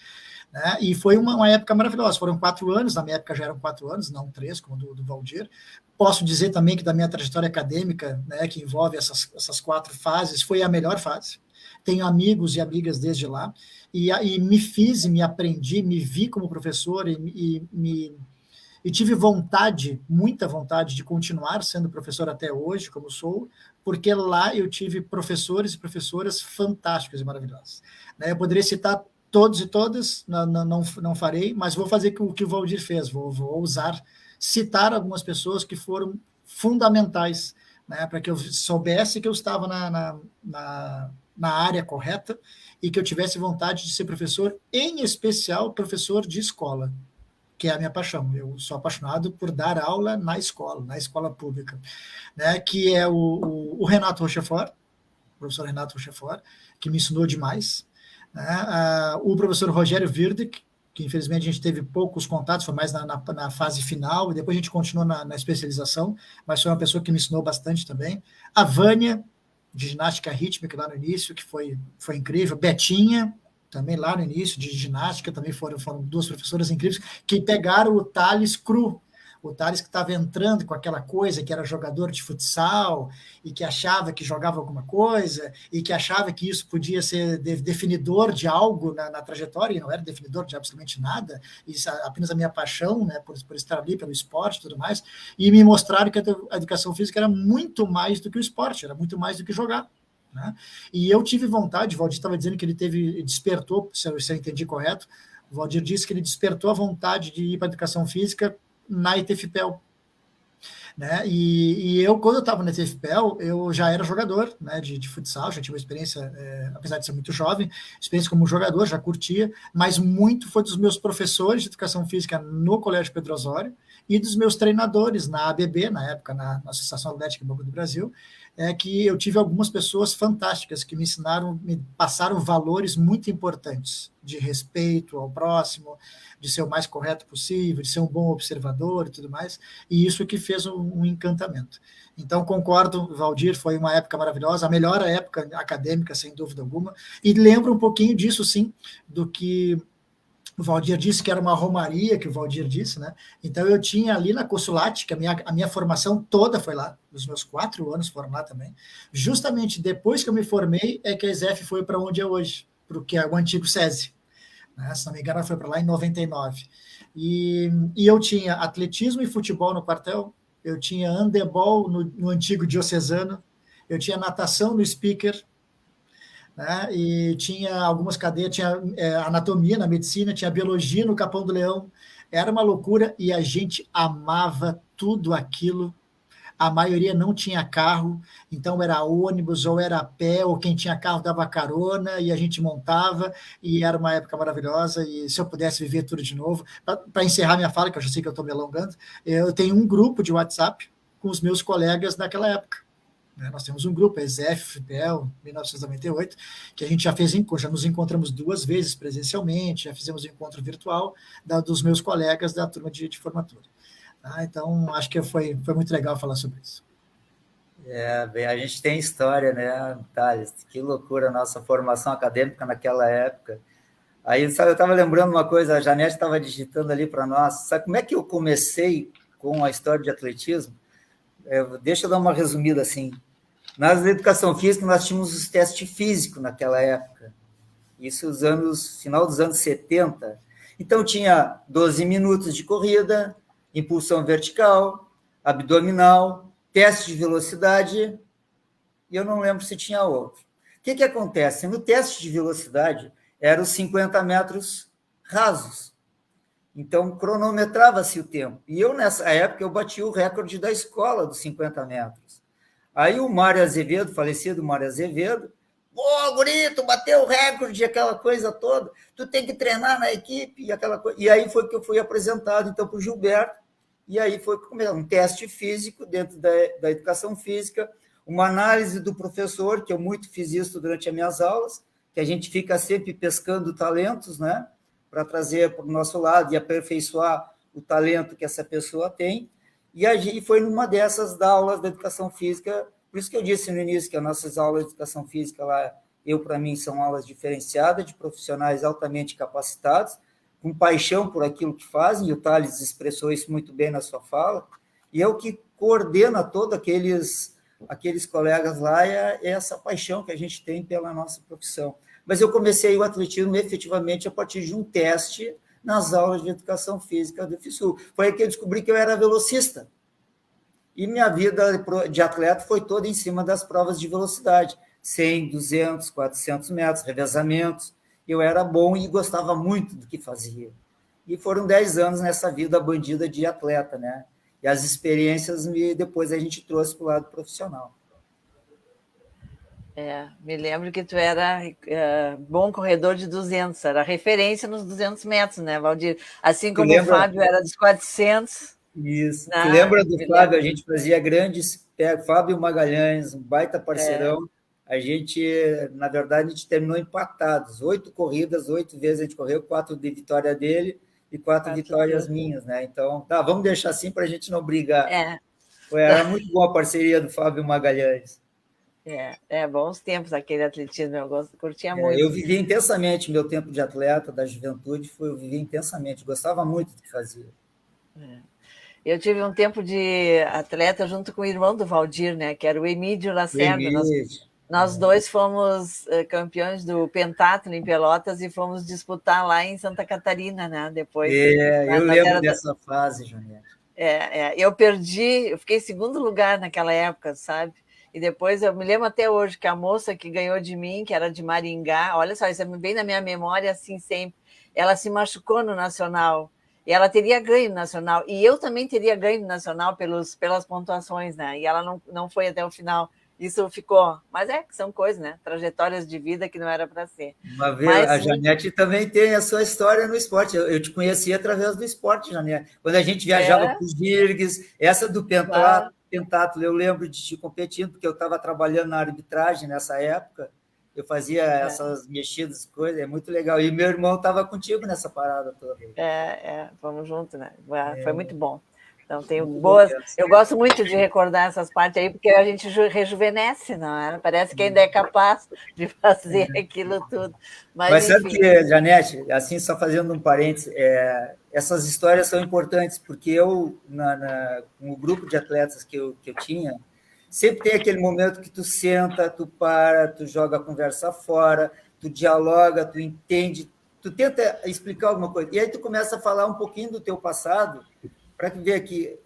Né? E foi uma época maravilhosa. Foram 4 anos, na minha época já eram 4 anos, não 3, como do Valdir. Posso dizer também que da minha trajetória acadêmica, né, que envolve essas 4 fases, foi a melhor fase. Tenho amigos e amigas desde lá, e me aprendi, me vi como professor, e tive vontade, muita vontade, de continuar sendo professor até hoje, como sou, porque lá eu tive professores e professoras fantásticos e maravilhosos. Né? Eu poderia citar todos e todas, não farei, mas vou fazer o que o Valdir fez, vou ousar citar algumas pessoas que foram fundamentais, né, para que eu soubesse que eu estava na área correta e que eu tivesse vontade de ser professor, em especial professor de escola, que é a minha paixão. Eu sou apaixonado por dar aula na escola pública, né, que é o Renato Rochefort, o professor Renato Rochefort, que me ensinou demais, né, o professor Rogério Wirdig, que infelizmente a gente teve poucos contatos, foi mais na fase final, e depois a gente continuou na especialização, mas foi uma pessoa que me ensinou bastante também. A Vânia, de ginástica rítmica, lá no início, que foi incrível. Betinha, também lá no início, de ginástica, também foram 2 professoras incríveis, que pegaram o Thales cru, O Thales que estava entrando com aquela coisa que era jogador de futsal e que achava que jogava alguma coisa e que achava que isso podia ser definidor de algo na trajetória, e não era definidor de absolutamente nada, isso apenas a minha paixão, né, por estar ali pelo esporte e tudo mais, e me mostraram que a educação física era muito mais do que o esporte, era muito mais do que jogar. Né? E eu tive vontade, o Valdir estava dizendo que ele despertou, se eu entendi correto, o Valdir disse que ele despertou a vontade de ir para a educação física na ETFPEL. Né? E eu, quando eu estava na ETFPEL, eu já era jogador, né, de futsal, já tive uma experiência, apesar de ser muito jovem, experiência como jogador, já curtia, mas muito foi dos meus professores de educação física no Colégio Pedro Osório e dos meus treinadores na ABB, na época, na Associação Atlética Banco do Brasil, que eu tive algumas pessoas fantásticas que me ensinaram, me passaram valores muito importantes de respeito ao próximo, de ser o mais correto possível, de ser um bom observador e tudo mais, e isso que fez um encantamento. Então, concordo, Valdir, foi uma época maravilhosa, a melhor época acadêmica, sem dúvida alguma, e lembro um pouquinho disso, sim, do que o Valdir disse, que era uma romaria, que o Valdir disse, né? Então, eu tinha ali na Consulate, que a minha formação toda foi lá, os meus 4 anos foram lá também. Justamente depois que eu me formei, é que a ESEF foi para onde é hoje, para o que é o antigo SESI. Né? Se não me engano, foi para lá em 99. E eu tinha atletismo e futebol no quartel, eu tinha handebol no antigo diocesano, eu tinha natação no speaker, né? E tinha algumas cadeiras, tinha anatomia na medicina, tinha biologia no Capão do Leão, era uma loucura e a gente amava tudo aquilo. A maioria não tinha carro, então era ônibus, ou era a pé, ou quem tinha carro dava carona, e a gente montava, e era uma época maravilhosa, e se eu pudesse viver tudo de novo, para encerrar minha fala, que eu já sei que eu estou me alongando, eu tenho um grupo de WhatsApp com os meus colegas daquela época. Nós temos um grupo, ESEF, FPEL, 1998, que a gente já nos encontramos 2 vezes presencialmente, já fizemos um encontro virtual dos meus colegas da turma de formatura. Então, acho que foi muito legal falar sobre isso. Bem, a gente tem história, né, Thales? Que loucura a nossa formação acadêmica naquela época. Aí, sabe, eu estava lembrando uma coisa, a Janete estava digitando ali para nós. Sabe como é que eu comecei com a história de atletismo? Deixa eu dar uma resumida assim. Na educação física, nós tínhamos os testes físicos naquela época. Isso final dos anos 70. Então, tinha 12 minutos de corrida, impulsão vertical, abdominal, teste de velocidade, e eu não lembro se tinha outro. O que acontece? No teste de velocidade, eram os 50 metros rasos. Então, cronometrava-se o tempo. E eu, nessa época, eu bati o recorde da escola dos 50 metros. Aí o Mário Azevedo, falecido Mário Azevedo, guri, tu bateu o recorde, aquela coisa toda, tu tem que treinar na equipe, e aquela coisa. E aí foi que eu fui apresentado, então, para o Gilberto, e aí foi um teste físico dentro da educação física, uma análise do professor, que eu muito fiz isso durante as minhas aulas, que a gente fica sempre pescando talentos, né, para trazer para o nosso lado e aperfeiçoar o talento que essa pessoa tem. E foi numa dessas aulas da educação física, por isso que eu disse no início que as nossas aulas de educação física lá, para mim, são aulas diferenciadas, de profissionais altamente capacitados, com paixão por aquilo que fazem, e o Thales expressou isso muito bem na sua fala, e é o que coordena todos aqueles colegas lá, é essa paixão que a gente tem pela nossa profissão. Mas eu comecei o atletismo efetivamente a partir de um teste nas aulas de educação física do FISU. Foi aí que eu descobri que eu era velocista. E minha vida de atleta foi toda em cima das provas de velocidade, 100, 200, 400 metros, revezamentos. Eu era bom e gostava muito do que fazia. E foram 10 anos nessa vida bandida de atleta, né? E as experiências depois a gente trouxe para o lado profissional. Me lembro que tu era bom corredor de 200, era referência nos 200 metros, né, Valdir? Assim como o Fábio era dos 400. Isso. Tu lembra do Fábio? A gente fazia grandes... Fábio Magalhães, um baita parceirão. A gente, na verdade, a gente terminou empatados. 8 corridas, 8 vezes a gente correu, 4 de vitória dele e 4 vitórias minhas, né? Então, vamos deixar assim para a gente não brigar. Era muito boa a parceria do Fábio Magalhães. Bons tempos aquele atletismo, eu curtia muito. Eu vivi intensamente meu tempo de atleta, da juventude, eu vivi intensamente, gostava muito do que fazia. Eu tive um tempo de atleta junto com o irmão do Valdir, né? Que era o Emílio Lacerda. Nós dois fomos campeões do pentatlo em Pelotas e fomos disputar lá em Santa Catarina, né? Depois. Eu lembro dessa fase, Janete. Eu perdi, eu fiquei em segundo lugar naquela época, sabe? E depois eu me lembro até hoje que a moça que ganhou de mim, que era de Maringá, olha só, isso é bem na minha memória, assim, sempre. Ela se machucou no Nacional. E ela teria ganho no Nacional. E eu também teria ganho no Nacional pelas pontuações, né? E ela não foi até o final. Isso ficou. Mas que são coisas, né? Trajetórias de vida que não era para ser. Mas a Janete também tem a sua história no esporte. Eu te conheci através do esporte, Janete. Quando a gente viajava para os Virgues, essa do pentatlo, eu lembro de te competindo, porque eu estava trabalhando na arbitragem nessa época. Eu fazia essas mexidas, coisas, é muito legal. E meu irmão estava contigo nessa parada toda. Vamos juntos, né? Foi muito bom. Então, tenho boas. Eu gosto muito de recordar essas partes aí, porque a gente rejuvenesce, não é? Parece que ainda é capaz de fazer aquilo tudo. Mas sabe que, Janete, assim, só fazendo um parênteses, essas histórias são importantes, porque eu, no grupo de atletas que eu tinha, sempre tem aquele momento que tu senta, tu para, tu joga a conversa fora, tu dialoga, tu entende, tu tenta explicar alguma coisa. E aí tu começa a falar um pouquinho do teu passado, para ver que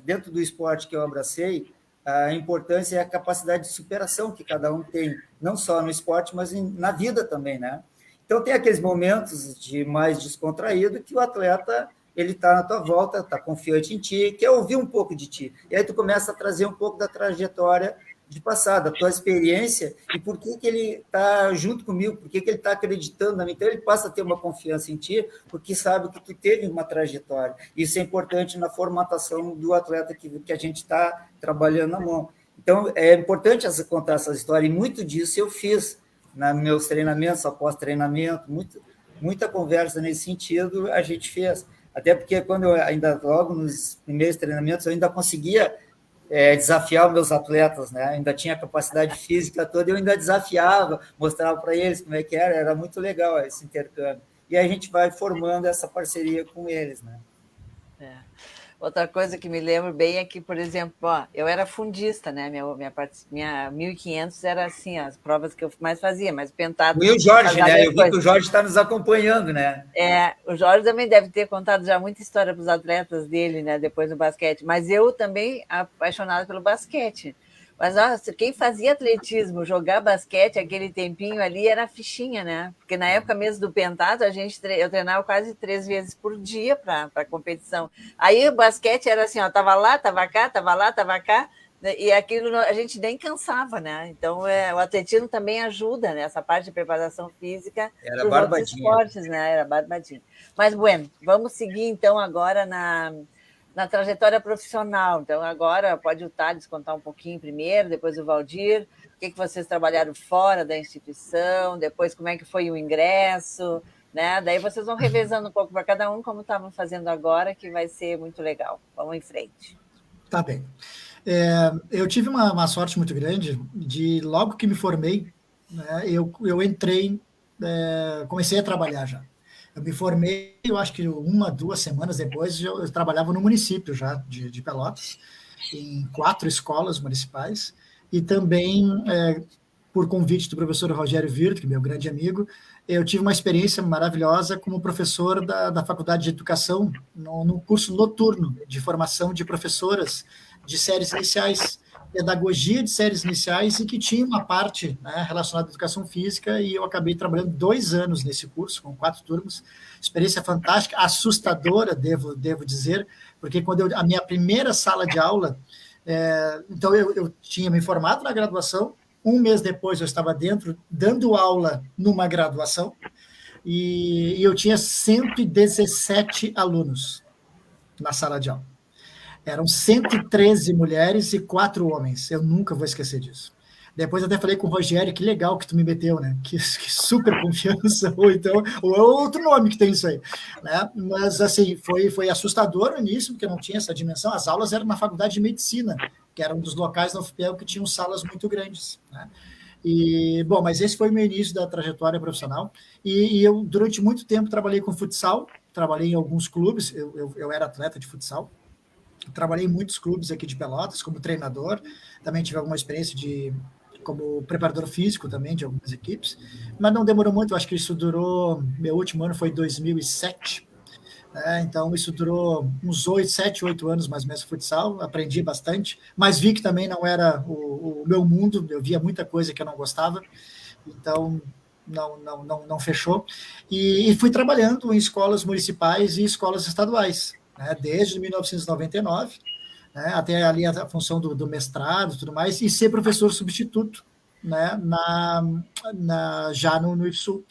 dentro do esporte que eu abracei, a importância é a capacidade de superação que cada um tem, não só no esporte, mas na vida também, né? Então, tem aqueles momentos de mais descontraído que o atleta ele está na tua volta, está confiante em ti, quer ouvir um pouco de ti. E aí tu começa a trazer um pouco da trajetória de passado, da tua experiência, e por que ele está junto comigo, por que ele está acreditando na mim. Então, ele passa a ter uma confiança em ti, porque sabe que tu teve uma trajetória. Isso é importante na formatação do atleta que a gente está trabalhando na mão. Então, é importante contar essa história, e muito disso eu fiz nos meus treinamentos, após treinamento, muita conversa nesse sentido a gente fez. Até porque, quando eu ainda, logo nos primeiros treinamentos, eu ainda conseguia desafiar os meus atletas, né? Ainda tinha a capacidade física toda, eu ainda desafiava, mostrava para eles como é que era muito legal esse intercâmbio. E aí a gente vai formando essa parceria com eles, né? Outra coisa que me lembro bem é que, por exemplo, eu era fundista, né? Minha 1500 era assim, as provas que eu mais fazia, mas pentatlo... E o Jorge, né? Eu vi que o Jorge está nos acompanhando, né? O Jorge também deve ter contado já muita história para os atletas dele, né? Depois do basquete, mas eu também apaixonada pelo basquete. Mas quem fazia atletismo, jogar basquete, aquele tempinho ali, era fichinha, né? Porque na época mesmo do pentatlo, eu treinava quase 3 vezes por dia para a competição. Aí o basquete era assim, tava lá, tava cá, tava lá, tava cá, e aquilo a gente nem cansava, né? Então, o atletismo também ajuda nessa parte de preparação física para os outros esportes, né? Era barbadinho. Mas, bueno, vamos seguir então agora na trajetória profissional. Então, agora pode o Thales contar um pouquinho primeiro, depois o Valdir, o que vocês trabalharam fora da instituição, depois como é que foi o ingresso, né? Daí vocês vão revezando um pouco para cada um, como estavam fazendo agora, que vai ser muito legal. Vamos em frente. Tá bem. Eu tive uma sorte muito grande de, logo que me formei, né, eu entrei, comecei a trabalhar já. Eu me formei, eu acho que 1, 2 semanas depois, eu trabalhava no município já de Pelotas, em 4 escolas municipais, e também, por convite do professor Rogério Virto, que é meu grande amigo, eu tive uma experiência maravilhosa como professor da Faculdade de Educação, no curso noturno de formação de professoras de séries iniciais, pedagogia de séries iniciais, e que tinha uma parte, né, relacionada à educação física, e eu acabei trabalhando 2 anos nesse curso, com 4 turmas, experiência fantástica, assustadora, devo dizer, porque quando a minha primeira sala de aula, então eu tinha me formado na graduação, 1 mês depois eu estava dentro, dando aula numa graduação, e eu tinha 117 alunos na sala de aula. Eram 113 mulheres e 4 homens. Eu nunca vou esquecer disso. Depois até falei com o Rogério, que legal que tu me meteu, né? Que super confiança, ou é outro nome que tem isso aí, né? Mas, assim, foi assustador no início, porque não tinha essa dimensão. As aulas eram na faculdade de medicina, que era um dos locais da UFPEL que tinham salas muito grandes, né? E, bom, mas esse foi o meu início da trajetória profissional. E eu, durante muito tempo, trabalhei com futsal, trabalhei em alguns clubes, eu era atleta de futsal, trabalhei em muitos clubes aqui de Pelotas como treinador, também tive alguma experiência como preparador físico também de algumas equipes, mas não demorou muito, acho que isso durou, meu último ano foi 2007, então isso durou uns 7, 8 anos mais ou menos futsal, aprendi bastante, mas vi que também não era o meu mundo, eu via muita coisa que eu não gostava, então não fechou, e fui trabalhando em escolas municipais e escolas estaduais, né, desde 1999, né, até ali a função do mestrado e tudo mais, e ser professor substituto, né, já no IFSU.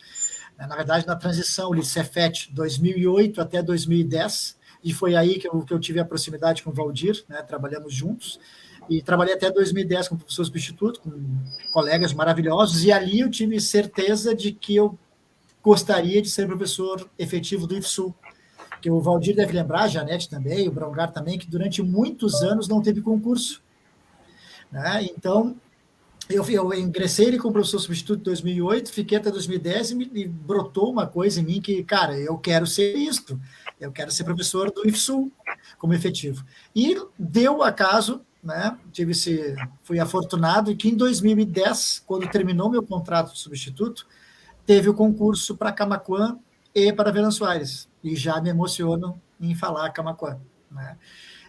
Na verdade, na transição ali, Cefet, 2008 até 2010, e foi aí que eu tive a proximidade com o Valdir, né, trabalhamos juntos, e trabalhei até 2010 como professor substituto, com colegas maravilhosos, e ali eu tive certeza de que eu gostaria de ser professor efetivo do IFSU, que o Valdir deve lembrar, a Janete também, o Brongar também, que durante muitos anos não teve concurso, né? Então, eu ingressei ele como professor substituto em 2008, fiquei até 2010 e brotou uma coisa em mim que, cara, eu quero ser isto, eu quero ser professor do IFSU como efetivo. E deu acaso, né? Fui afortunado que em 2010, quando terminou meu contrato de substituto, teve o concurso para Camaquã e para Venâncio Aires, e já me emociono em falar Camaquã, né?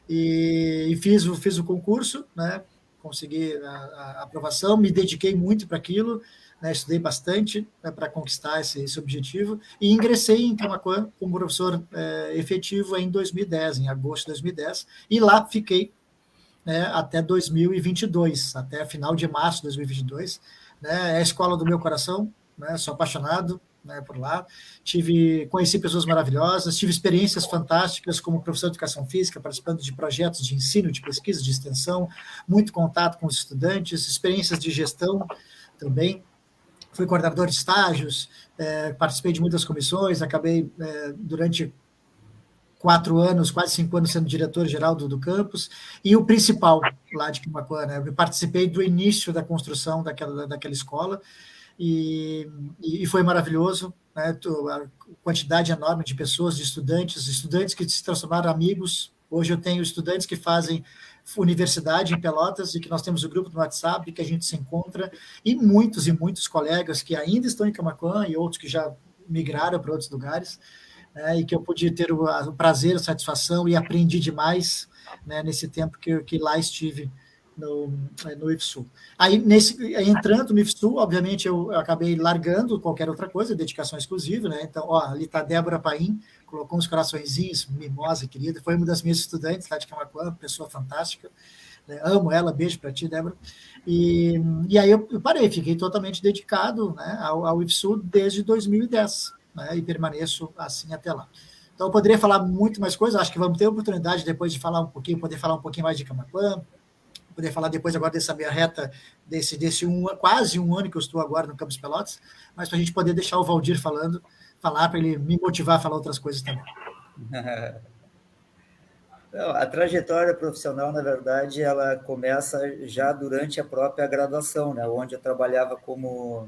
E fiz o concurso, né? Consegui a aprovação, me dediquei muito para aquilo, né? Estudei bastante, né, para conquistar esse objetivo, e ingressei em Camaquã como professor efetivo em 2010, em agosto de 2010, e lá fiquei, né, até 2022, até final de março de 2022, né? É a escola do meu coração, né? Sou apaixonado, né, por lá, conheci pessoas maravilhosas, tive experiências fantásticas como professor de educação física, participando de projetos de ensino, de pesquisa, de extensão, muito contato com os estudantes, experiências de gestão também, fui coordenador de estágios, participei de muitas comissões, acabei durante 4 anos, quase 5 anos sendo diretor-geral do campus, e o principal lá de Camaquã, né? Eu participei do início da construção daquela escola, e foi maravilhoso, né? A quantidade enorme de pessoas, de estudantes que se transformaram em amigos. Hoje eu tenho estudantes que fazem universidade em Pelotas e que nós temos o grupo no WhatsApp que a gente se encontra, e muitos colegas que ainda estão em Camaquã e outros que já migraram para outros lugares, e que eu pude ter o prazer, a satisfação e aprendi demais, né, nesse tempo que lá estive no IFSU. Aí, entrando no IFSU, obviamente, eu acabei largando qualquer outra coisa, dedicação exclusiva, né? Então, ali está a Débora Paim, colocou uns coraçõezinhos, mimosa, querida, foi uma das minhas estudantes lá de Camaquã, pessoa fantástica, né? Amo ela, beijo para ti, Débora. E aí eu parei, fiquei totalmente dedicado, né, ao IFSU desde 2010, né, e permaneço assim até lá. Então, eu poderia falar muito mais coisas, acho que vamos ter oportunidade depois de poder falar um pouquinho mais de Camaquã, poder falar depois agora dessa minha reta, quase um ano que eu estou agora no Campus Pelotas, mas para a gente poder deixar o Valdir falar para ele me motivar a falar outras coisas também. Não, a trajetória profissional, na verdade, ela começa já durante a própria graduação, né, onde eu trabalhava com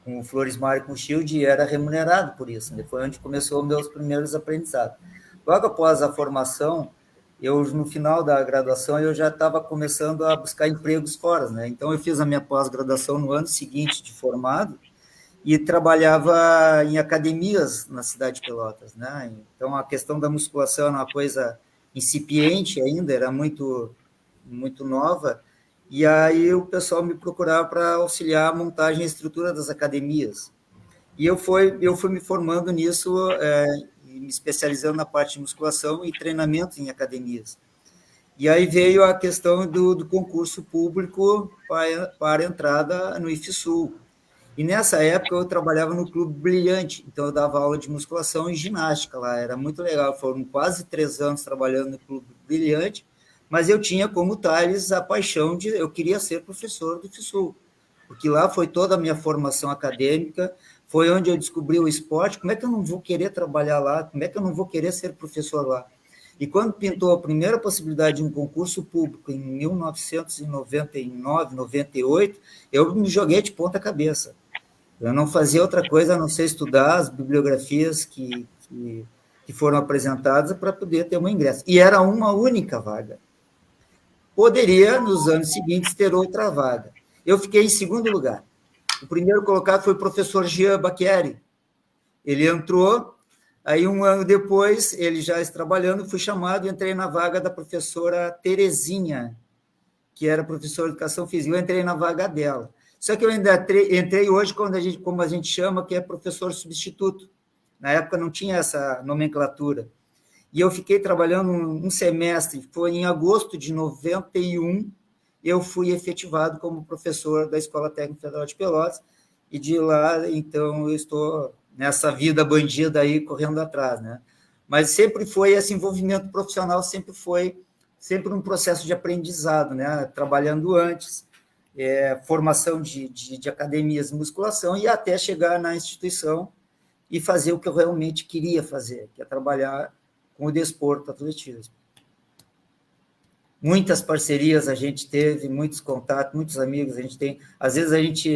o Floresmar e com o Shield e era remunerado por isso, né? Foi onde começou meus primeiros aprendizados. Logo após a formação, no final da graduação, eu já estava começando a buscar empregos fora, né? Então, eu fiz a minha pós-graduação no ano seguinte de formado e trabalhava em academias na cidade de Pelotas, né? Então, a questão da musculação era uma coisa incipiente ainda, era muito, muito nova, e aí o pessoal me procurava para auxiliar a montagem e estrutura das academias. E eu fui me formando nisso, me especializando na parte de musculação e treinamento em academias. E aí veio a questão do concurso público para entrada no IFSU. E nessa época eu trabalhava no Clube Brilhante, então eu dava aula de musculação e ginástica lá, era muito legal, foram quase 3 anos trabalhando no Clube Brilhante, mas eu tinha como Thales a paixão eu queria ser professor do IFSU, porque lá foi toda a minha formação acadêmica, foi onde eu descobri o esporte, como é que eu não vou querer trabalhar lá, como é que eu não vou querer ser professor lá? E quando pintou a primeira possibilidade de um concurso público, em 1999, 98, eu me joguei de ponta cabeça. Eu não fazia outra coisa a não ser estudar as bibliografias que que foram apresentadas para poder ter um ingresso. E era uma única vaga. Poderia, nos anos seguintes, ter outra vaga. Eu fiquei em segundo lugar. O primeiro colocado foi o professor Jean Bacchieri. Ele entrou, aí um ano depois, ele já está trabalhando, fui chamado e entrei na vaga da professora Terezinha, que era professora de educação física. Eu entrei na vaga dela. Só que eu ainda entrei hoje, como a gente chama, que é professor substituto. Na época não tinha essa nomenclatura. E eu fiquei trabalhando um semestre, foi em agosto de 91, eu fui efetivado como professor da Escola Técnica Federal de Pelotas, e de lá, então, eu estou nessa vida bandida aí, correndo atrás, né? Mas sempre foi esse envolvimento profissional, sempre um processo de aprendizado, né? Trabalhando antes, formação de academias de musculação, e até chegar na instituição e fazer o que eu realmente queria fazer, que é trabalhar com o desporto, atletismo. Muitas parcerias a gente teve, muitos contatos, muitos amigos a gente tem. Às vezes a gente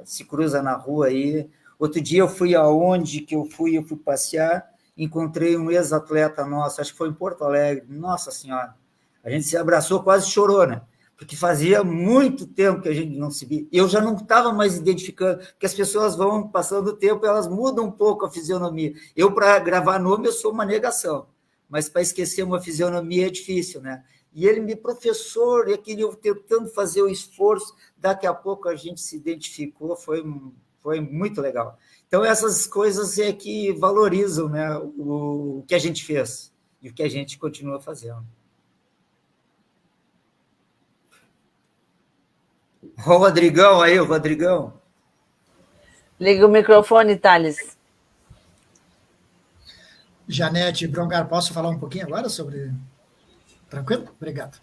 se cruza na rua aí. Outro dia eu fui aonde que eu fui passear, encontrei um ex-atleta nosso, acho que foi em Porto Alegre. Nossa Senhora, a gente se abraçou, quase chorou, né? Porque fazia muito tempo que a gente não se via. Eu já não estava mais identificando, porque as pessoas vão passando o tempo, elas mudam um pouco a fisionomia. Eu, para gravar nome, eu sou uma negação, mas para esquecer uma fisionomia é difícil, né? E ele professor, e aquele eu tentando fazer o esforço, daqui a pouco a gente se identificou, foi muito legal. Então, essas coisas é que valorizam, né, o que a gente fez e o que a gente continua fazendo. O Rodrigão aí, o Rodrigão. Liga o microfone, Thales. Janete Brongar, posso falar um pouquinho agora sobre... Tranquilo? Obrigado.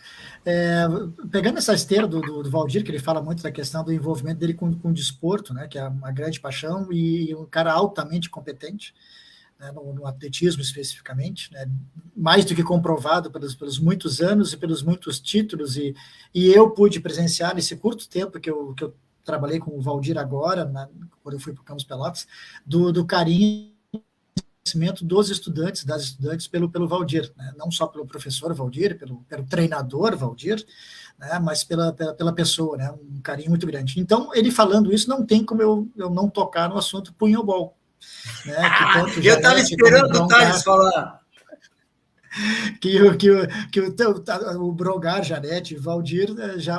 Pegando essa esteira do Valdir, que ele fala muito da questão do envolvimento dele com o desporto, né, que é uma grande paixão, e um cara altamente competente, né, no atletismo especificamente, né, mais do que comprovado pelos muitos anos e pelos muitos títulos, e eu pude presenciar nesse curto tempo que eu trabalhei com o Valdir agora, quando eu fui para o Campus Pelotas, do carinho dos estudantes, das estudantes pelo Valdir, né? Não só pelo professor Valdir, pelo treinador Valdir, né? Mas pela pessoa, né? Um carinho muito grande. Então, ele falando isso, não tem como eu não tocar no assunto punhobol. Né? Eu estava esperando o Thales falar. Que o Brongar, Janete e Valdir,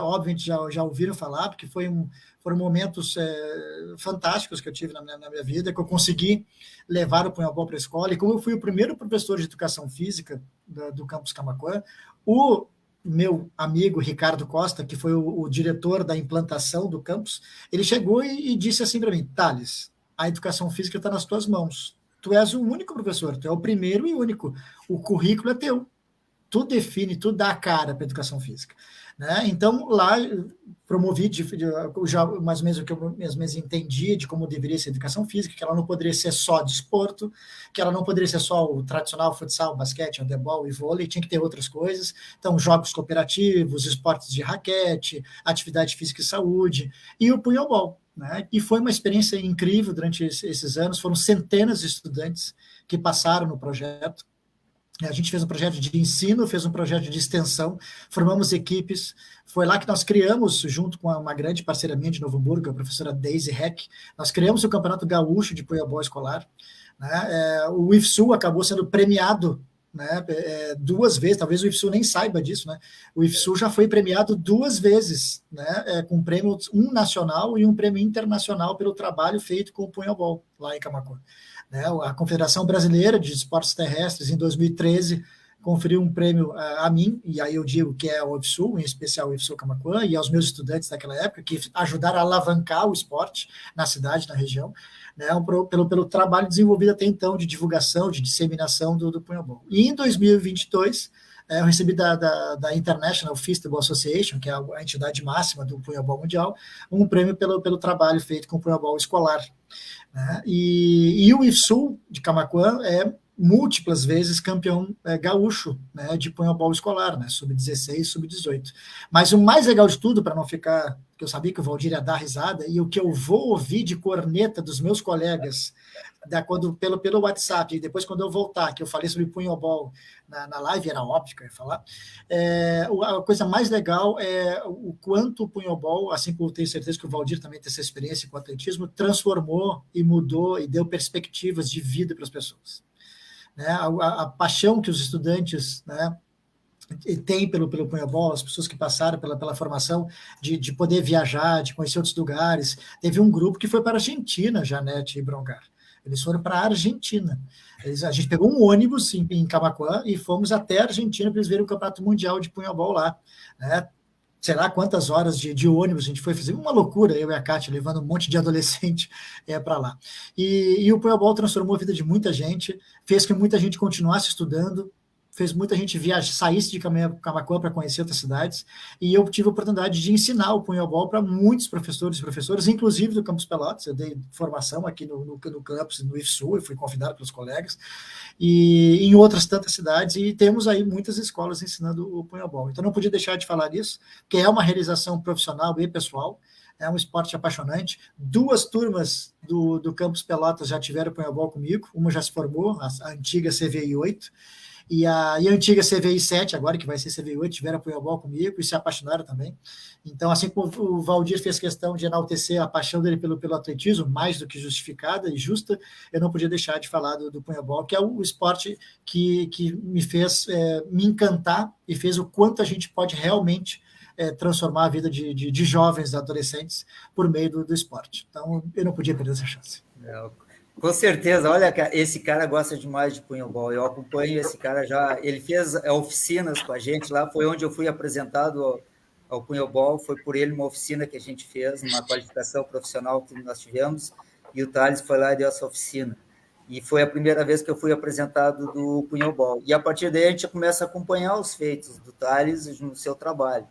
obviamente, já ouviram falar, porque foram momentos fantásticos que eu tive na minha vida, que eu consegui levar o punhobol para a escola, e como eu fui o primeiro professor de educação física do Campus Camaquã, o meu amigo Ricardo Costa, que foi o diretor da implantação do campus, ele chegou e disse assim para mim: Thales, a educação física está nas tuas mãos. Tu és o único professor, tu é o primeiro e único. O currículo é teu. Tu define, tu dá a cara para a educação física. Né? Então, lá, promovi já mais ou menos o que eu mesmo entendia de como deveria ser a educação física, que ela não poderia ser só desporto, que ela não poderia ser só o tradicional futsal, basquete, handebol e vôlei, tinha que ter outras coisas. Então, jogos cooperativos, esportes de raquete, atividade física e saúde, e o punhobol. Né? E foi uma experiência incrível durante esses anos, foram centenas de estudantes que passaram no projeto. A gente fez um projeto de ensino, fez um projeto de extensão, formamos equipes, foi lá que nós criamos, junto com uma grande parceira minha de Novo Hamburgo, a professora Daisy Heck, nós criamos o Campeonato Gaúcho de Punhobol Escolar. Né? O IFSU acabou sendo premiado, né, 2 vezes, talvez o IFSU nem saiba disso, né? O IFSU já foi premiado 2 vezes, né, com um prêmio, um nacional e um prêmio internacional pelo trabalho feito com o punhobol, lá em Camaquã. Né? A Confederação Brasileira de Esportes Terrestres, em 2013, conferiu um prêmio a mim, e aí eu digo que é o IFSU, em especial o IFSU Camaquã, e aos meus estudantes daquela época, que ajudaram a alavancar o esporte na cidade, na região, né, pelo trabalho desenvolvido até então de divulgação, de disseminação do punhobol. E em 2022, eu recebi da International Fistball Association, que é a entidade máxima do punhobol mundial, um prêmio pelo trabalho feito com o punhobol escolar. Né? E o IFSU de Camaquã é múltiplas vezes campeão gaúcho, né, de punhobol escolar, né, sub-16, sub-18. Mas o mais legal de tudo, para não ficar, que eu sabia que o Valdir ia dar risada, e o que eu vou ouvir de corneta dos meus colegas pelo WhatsApp, e depois quando eu voltar, que eu falei sobre punhobol na live, era óbvio que eu ia falar, a coisa mais legal é o quanto o punhobol, assim como eu tenho certeza que o Valdir também tem essa experiência com o atletismo, transformou e mudou e deu perspectivas de vida para as pessoas. Né? A paixão que os estudantes, né, têm pelo punhobol, as pessoas que passaram pela formação de poder viajar, de conhecer outros lugares. Teve um grupo que foi para a Argentina, Janete e Brongar. Eles foram para a Argentina. A gente pegou um ônibus em Camaquã e fomos até a Argentina para eles verem o Campeonato Mundial de Punhobol lá. Né? Sei lá quantas horas de ônibus a gente foi fazer, uma loucura, eu e a Kátia, levando um monte de adolescente para lá. E o punhobol transformou a vida de muita gente, fez que muita gente continuasse estudando, fez muita gente saísse de Camaquã para conhecer outras cidades, e eu tive a oportunidade de ensinar o punhobol para muitos professores e professoras, inclusive do Campus Pelotas. Eu dei formação aqui no campus, no IFSU, eu fui convidado pelos colegas, e em outras tantas cidades, e temos aí muitas escolas ensinando o punhobol. Então não podia deixar de falar disso, porque é uma realização profissional e pessoal, é um esporte apaixonante. 2 turmas do Campus Pelotas já tiveram punhobol comigo, uma já se formou, a antiga CVI 8, e a antiga CVI 7, agora que vai ser CVI 8, tiveram punhobol comigo e se apaixonaram também. Então, assim como o Valdir fez questão de enaltecer a paixão dele pelo atletismo, mais do que justificada e justa, eu não podia deixar de falar do punhobol, que é o esporte que me fez me encantar e fez o quanto a gente pode realmente transformar a vida de jovens, adolescentes, por meio do esporte. Então, eu não podia perder essa chance. Com certeza, olha, esse cara gosta demais de punhobol, eu acompanho esse cara já, ele fez oficinas com a gente lá, foi onde eu fui apresentado ao punhobol, foi por ele uma oficina que a gente fez, uma qualificação profissional que nós tivemos, e o Thales foi lá e deu essa oficina, e foi a primeira vez que eu fui apresentado do punhobol, e a partir daí a gente começa a acompanhar os feitos do Thales no seu trabalho.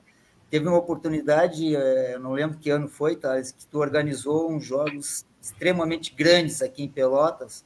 Teve uma oportunidade, eu não lembro que ano foi, Thales, que tu organizou uns jogos extremamente grandes aqui em Pelotas,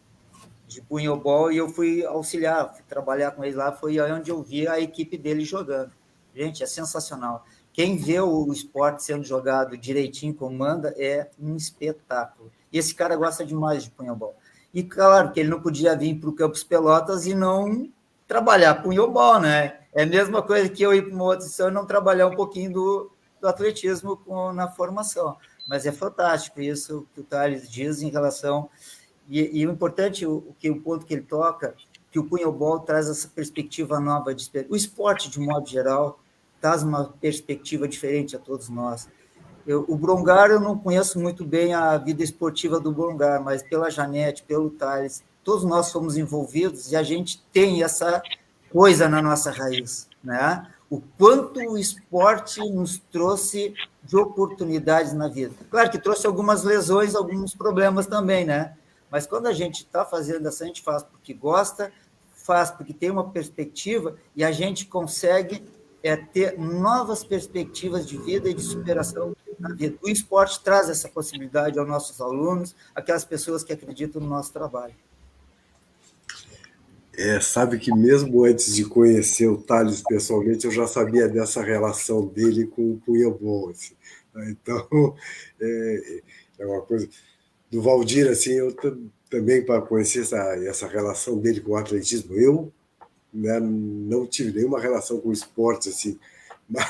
de punhobol, e eu fui auxiliar, fui trabalhar com ele lá, foi onde eu vi a equipe dele jogando. Gente, é sensacional. Quem vê o esporte sendo jogado direitinho, como manda, é um espetáculo. E esse cara gosta demais de punhobol. E claro que ele não podia vir para o Campus Pelotas e não trabalhar punhobol, né? É a mesma coisa que eu ir para uma outra edição e não trabalhar um pouquinho do atletismo na formação. Mas é fantástico isso que o Thales diz em relação... E o importante, o ponto que ele toca, que o punhobol traz essa perspectiva nova. O esporte, de modo geral, traz uma perspectiva diferente a todos nós. O Brongar, eu não conheço muito bem a vida esportiva do Brongar, mas pela Janete, pelo Thales, todos nós somos envolvidos e a gente tem essa coisa na nossa raiz, né? O quanto o esporte nos trouxe de oportunidades na vida. Claro que trouxe algumas lesões, alguns problemas também, né? Mas quando a gente está fazendo isso, a gente faz porque gosta, faz porque tem uma perspectiva e a gente consegue ter novas perspectivas de vida e de superação na vida. O esporte traz essa possibilidade aos nossos alunos, aquelas pessoas que acreditam no nosso trabalho. Sabe que mesmo antes de conhecer o Thales pessoalmente, eu já sabia dessa relação dele com o punhobol. Assim. Então, é uma coisa... Do Valdir, assim, eu também, para conhecer essa relação dele com o atletismo, eu, né, não tive nenhuma relação com o esporte, assim, mas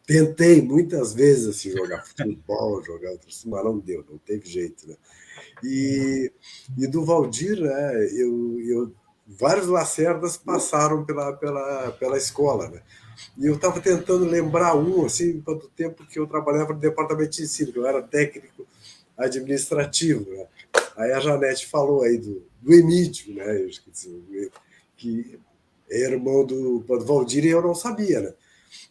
tentei muitas vezes assim, jogar futebol, jogar outros, mas não deu, não teve jeito. Né? E do Valdir, né, vários Lacerdas passaram pela escola. Né? E eu estava tentando lembrar assim, do tempo que eu trabalhava no departamento de ensino, que eu era técnico administrativo. Né? Aí a Janete falou aí do Emídio, né? Que é irmão do Valdir, e eu não sabia. Né?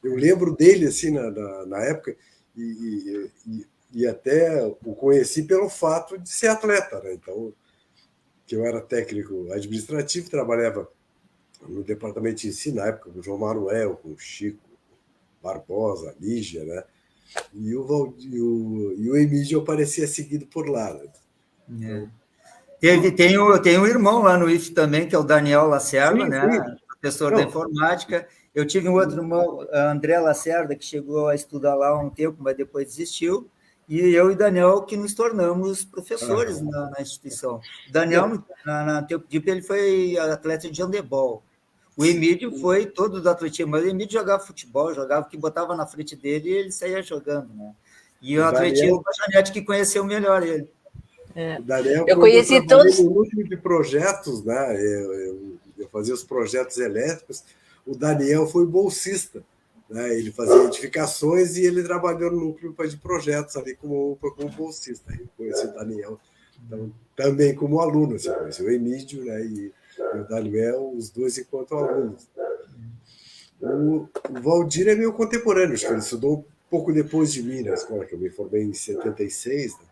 Eu lembro dele assim, na época, e até o conheci pelo fato de ser atleta. Né? Então, que eu era técnico administrativo, trabalhava no departamento de ensino, na época, com o João Manuel, com o Chico Barbosa, Lígia, né? E o Emílio aparecia seguido por lá. Né? Tem um irmão lá no IF também, que é o Daniel Lacerda, Sim, né? sim. Professor da informática. Eu tive um outro irmão, André Lacerda, que chegou a estudar lá há um tempo, mas depois desistiu. E eu e Daniel que nos tornamos professores na instituição. O Daniel, na tempo de ele foi atleta de handebol. O Emílio foi todo do atletismo, mas o Emílio jogava futebol, jogava o que botava na frente dele e ele saía jogando, né? E o atletismo, a Janete que conheceu melhor ele. O Daniel, eu conheci todos no núcleo de projetos, né? Eu fazia os projetos elétricos. O Daniel foi bolsista, né? Ele fazia edificações e ele trabalhou no núcleo de projetos ali como bolsista. Eu conheci o Daniel então, também como aluno. Assim, conheci o Emílio, né? E o Daniel, os dois enquanto alunos. O Valdir é meu contemporâneo, acho que ele estudou um pouco depois de mim na escola, que eu me formei em 76, né?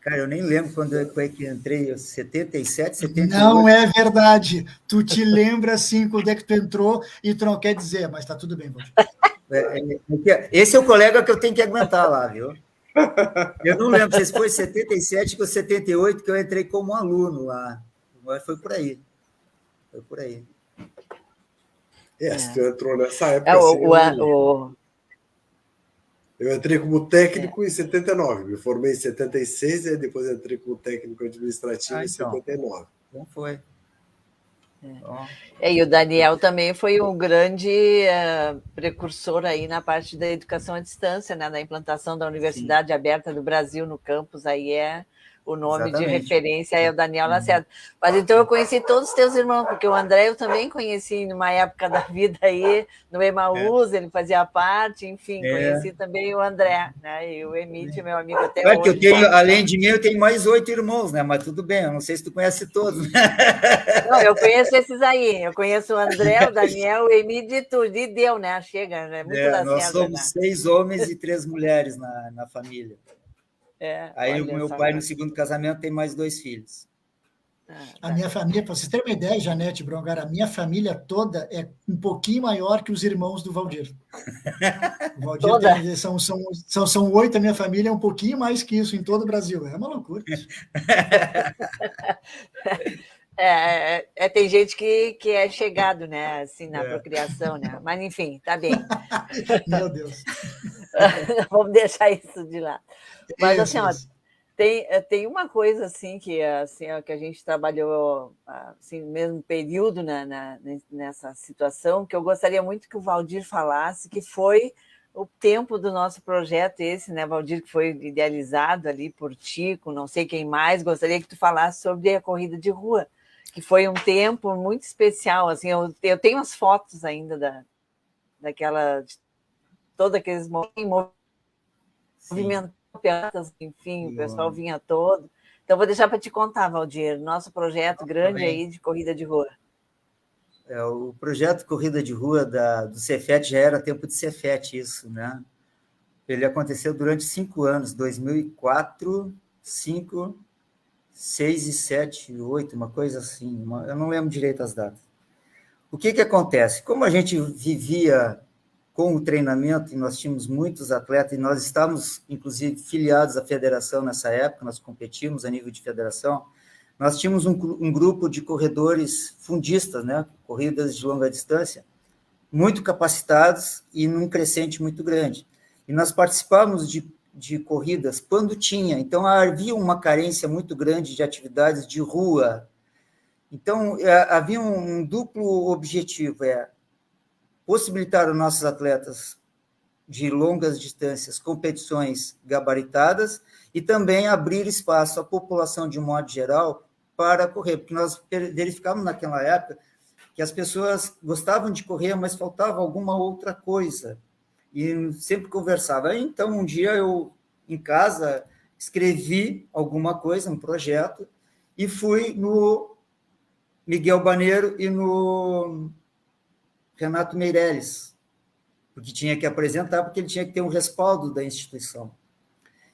Cara, eu nem lembro quando é que entrei, 77, 78. Não é verdade. Tu te lembra, sim, quando é que tu entrou e tu não quer dizer, mas tá tudo bem, Valdir. Esse é o colega que eu tenho que aguentar lá, viu? Eu não lembro se foi 77 ou 78 que eu entrei como aluno lá. Mas foi por aí. Foi por aí. Se tu entrou nessa época, eu entrei como técnico em 79, me formei em 76 e depois entrei como técnico administrativo em 79. Então foi. E o Daniel também foi um grande precursor aí na parte da educação à distância, né? Na implantação da Universidade Aberta do Brasil no campus, aí o nome de referência é o Daniel Lacerda. Mas então eu conheci todos os teus irmãos, porque o André eu também conheci numa época da vida aí, no Emaús, ele fazia parte, enfim, conheci também o André, né? E o Emílio, meu amigo até hoje. Que eu tenho, além de mim, eu tenho mais 8 irmãos, né? Mas tudo bem, eu não sei se tu conhece todos. Não, eu conheço esses aí, eu conheço o André, o Daniel, o Emílio e tudo, e deu, né? Chega, né? Muito Lacerda, nós somos 6 homens e 3 mulheres na família. Aí o meu pai, no segundo casamento, tem mais 2 filhos. A minha família, para vocês terem uma ideia, Janete Brongar, a minha família toda é um pouquinho maior que os irmãos do Valdir. O Valdir são 8, a minha família é um pouquinho mais que isso em todo o Brasil. É uma loucura. Tem gente que é chegado, né, assim, na procriação, né? Mas, enfim, tá bem. Meu Deus. Vamos deixar isso de lado. Mas, assim, ó, tem uma coisa, assim, que a gente trabalhou, assim, no mesmo período nessa situação, que eu gostaria muito que o Valdir falasse, que foi o tempo do nosso projeto esse, né, Valdir, que foi idealizado ali por Tico, não sei quem mais, gostaria que tu falasse sobre a corrida de rua, que foi um tempo muito especial, assim, eu tenho as fotos ainda daquela, de todos aqueles movimentos, enfim, o pessoal vinha todo. Então, vou deixar para te contar, Valdir, nosso projeto grande aí de corrida de rua. O projeto Corrida de Rua do Cefet já era tempo de Cefet, isso, né? Ele aconteceu durante 5 anos, 2004, 5, 6 e 7, 8, uma coisa assim, eu não lembro direito as datas. O que acontece? Como a gente vivia com o treinamento, e nós tínhamos muitos atletas, e nós estávamos, inclusive, filiados à federação nessa época, nós competimos a nível de federação, nós tínhamos um grupo de corredores fundistas, né, corridas de longa distância, muito capacitados e num crescente muito grande. E nós participávamos de corridas quando tinha, então havia uma carência muito grande de atividades de rua. Então, havia um duplo objetivo, possibilitar aos nossos atletas de longas distâncias competições gabaritadas e também abrir espaço à população, de um modo geral, para correr, porque nós verificamos naquela época que as pessoas gostavam de correr, mas faltava alguma outra coisa, e sempre conversava. Então, um dia eu, em casa, escrevi alguma coisa, um projeto, e fui no Miguel Baneiro e no Renato Meirelles, porque tinha que apresentar, porque ele tinha que ter um respaldo da instituição.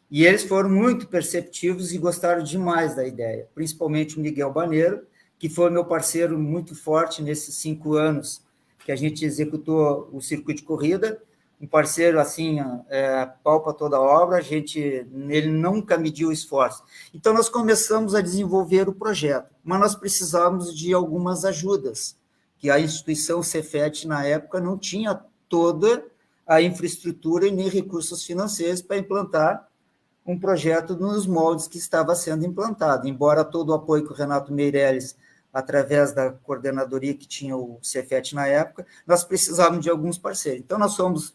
E eles foram muito perceptivos e gostaram demais da ideia, principalmente o Miguel Baneiro, que foi meu parceiro muito forte nesses 5 anos que a gente executou o circuito de corrida. um parceiro assim, pau para toda a obra, ele nunca mediu esforço. Então, nós começamos a desenvolver o projeto, mas nós precisávamos de algumas ajudas, que a instituição Cefet, na época, não tinha toda a infraestrutura e nem recursos financeiros para implantar um projeto nos moldes que estava sendo implantado, embora todo o apoio que o Renato Meirelles, através da coordenadoria que tinha o Cefet na época, nós precisávamos de alguns parceiros. Então, nós fomos,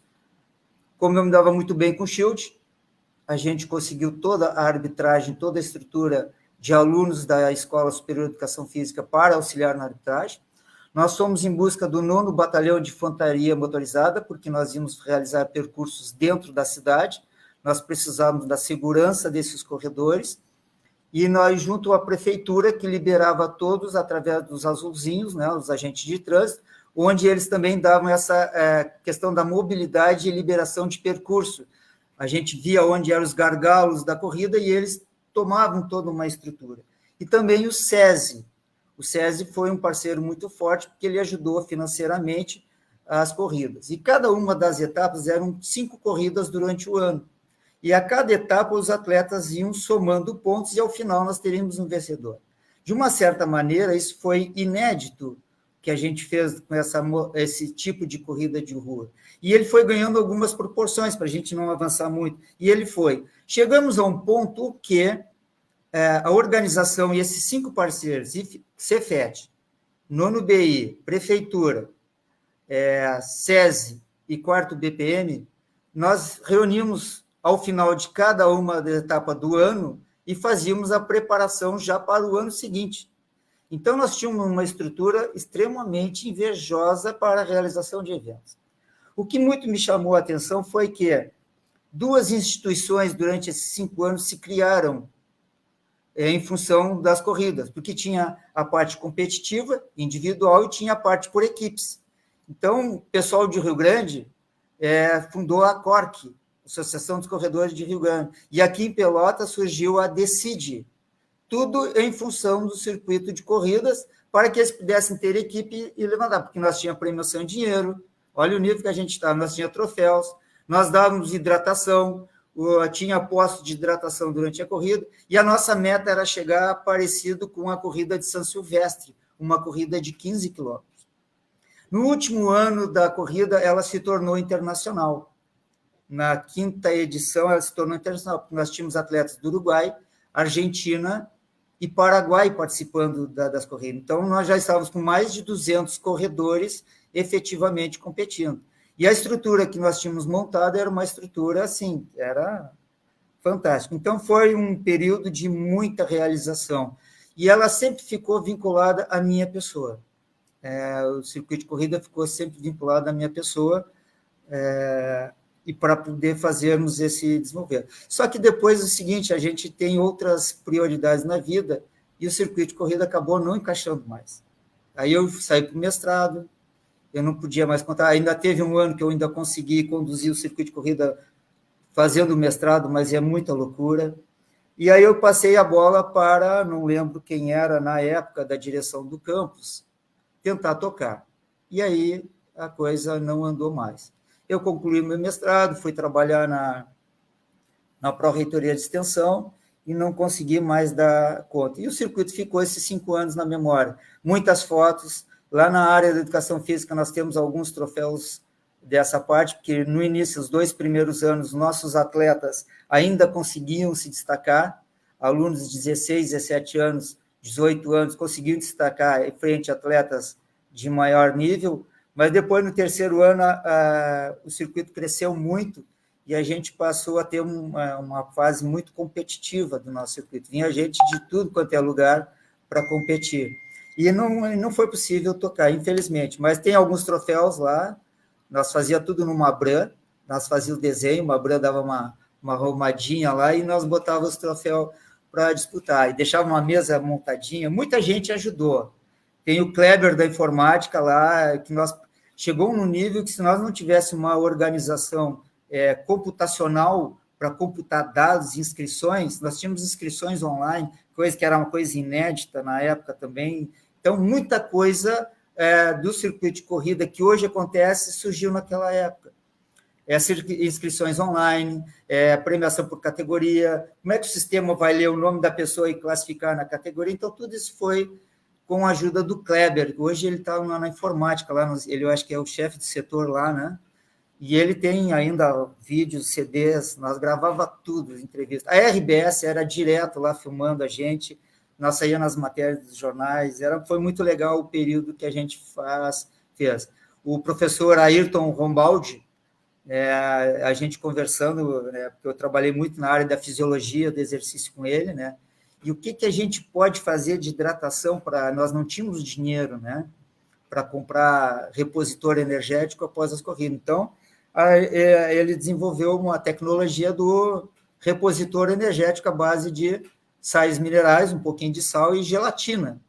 como eu me dava muito bem com o Shield, a gente conseguiu toda a arbitragem, toda a estrutura de alunos da Escola Superior de Educação Física para auxiliar na arbitragem. Nós fomos em busca do 9º Batalhão de Infantaria Motorizada, porque nós íamos realizar percursos dentro da cidade, nós precisávamos da segurança desses corredores, e nós, junto à prefeitura, que liberava todos através dos azulzinhos, né, os agentes de trânsito, onde eles também davam essa questão da mobilidade e liberação de percurso. A gente via onde eram os gargalos da corrida e eles tomavam toda uma estrutura. E também o SESI. O SESI foi um parceiro muito forte, porque ele ajudou financeiramente as corridas. E cada uma das etapas eram 5 corridas durante o ano. E a cada etapa os atletas iam somando pontos e, ao final, nós teríamos um vencedor. De uma certa maneira, isso foi inédito que a gente fez com esse tipo de corrida de rua. E ele foi ganhando algumas proporções, para a gente não avançar muito. E ele foi. Chegamos a um ponto que a organização e esses 5 parceiros, Cefet, 9º BI, Prefeitura, SESI e 4º BPM, nós reunimos ao final de cada uma da etapa do ano e fazíamos a preparação já para o ano seguinte. Então, nós tínhamos uma estrutura extremamente invejosa para a realização de eventos. O que muito me chamou a atenção foi que 2 instituições, durante esses 5 anos, se criaram em função das corridas, porque tinha a parte competitiva, individual, e tinha a parte por equipes. Então, o pessoal de Rio Grande fundou a CORC, Associação dos Corredores de Rio Grande, e aqui em Pelotas surgiu a Decide, tudo em função do circuito de corridas, para que eles pudessem ter equipe e levantar, porque nós tínhamos premiação em dinheiro, olha o nível que a gente estava, nós tínhamos troféus, nós dávamos hidratação, tinha posto de hidratação durante a corrida, e a nossa meta era chegar parecido com a corrida de São Silvestre, uma corrida de 15 quilômetros. No último ano da corrida, ela se tornou internacional. Na 5ª edição, ela se tornou internacional, porque nós tínhamos atletas do Uruguai, Argentina e Paraguai participando das corridas. Então, nós já estávamos com mais de 200 corredores efetivamente competindo. E a estrutura que nós tínhamos montada era uma estrutura, assim, era fantástica. Então, foi um período de muita realização. E ela sempre ficou vinculada à minha pessoa. O circuito de corrida ficou sempre vinculado à minha pessoa, e para poder fazermos esse desenvolver. Só que depois é o seguinte, a gente tem outras prioridades na vida, e o circuito de corrida acabou não encaixando mais. Aí eu saí para o mestrado, eu não podia mais contar, ainda teve um ano que eu ainda consegui conduzir o circuito de corrida fazendo o mestrado, mas é muita loucura. E aí eu passei a bola para, não lembro quem era na época da direção do campus, tentar tocar. E aí a coisa não andou mais. Eu concluí meu mestrado, fui trabalhar na Pró-Reitoria de Extensão e não consegui mais dar conta. E o circuito ficou esses 5 anos na memória. Muitas fotos. Lá na área da educação física, nós temos alguns troféus dessa parte, porque no início, os 2 primeiros anos, nossos atletas ainda conseguiam se destacar, alunos de 16, 17 anos, 18 anos, conseguiam destacar em frente a atletas de maior nível, mas depois, no 3º ano, o circuito cresceu muito e a gente passou a ter uma fase muito competitiva do nosso circuito. Vinha gente de tudo quanto é lugar para competir. E não foi possível tocar, infelizmente, mas tem alguns troféus lá, nós fazíamos tudo no Mabran, nós fazíamos o desenho, o Mabran dava uma arrumadinha lá e nós botávamos os troféus para disputar, e deixava uma mesa montadinha, muita gente ajudou. Tem o Kleber da informática lá, que chegou num nível que, se nós não tivéssemos uma organização computacional para computar dados e inscrições, nós tínhamos inscrições online, coisa que era uma coisa inédita na época também. Então, muita coisa do circuito de corrida que hoje acontece surgiu naquela época. inscrições online, premiação por categoria, como é que o sistema vai ler o nome da pessoa e classificar na categoria. Então, tudo isso foi com a ajuda do Kleber. Hoje ele está na informática, ele eu acho que é o chefe de setor lá, né? E ele tem ainda vídeos, CDs, nós gravava tudo, entrevistas. A RBS era direto lá filmando a gente, nós saía nas matérias dos jornais, foi muito legal o período que a gente fez. O professor Ayrton Rombaldi, a gente conversando, né, porque eu trabalhei muito na área da fisiologia do exercício com ele, né? E o que a gente pode fazer de hidratação nós não tínhamos dinheiro, né, para comprar repositor energético após as corridas. Então, ele desenvolveu uma tecnologia do repositor energético à base de sais minerais, um pouquinho de sal e gelatina.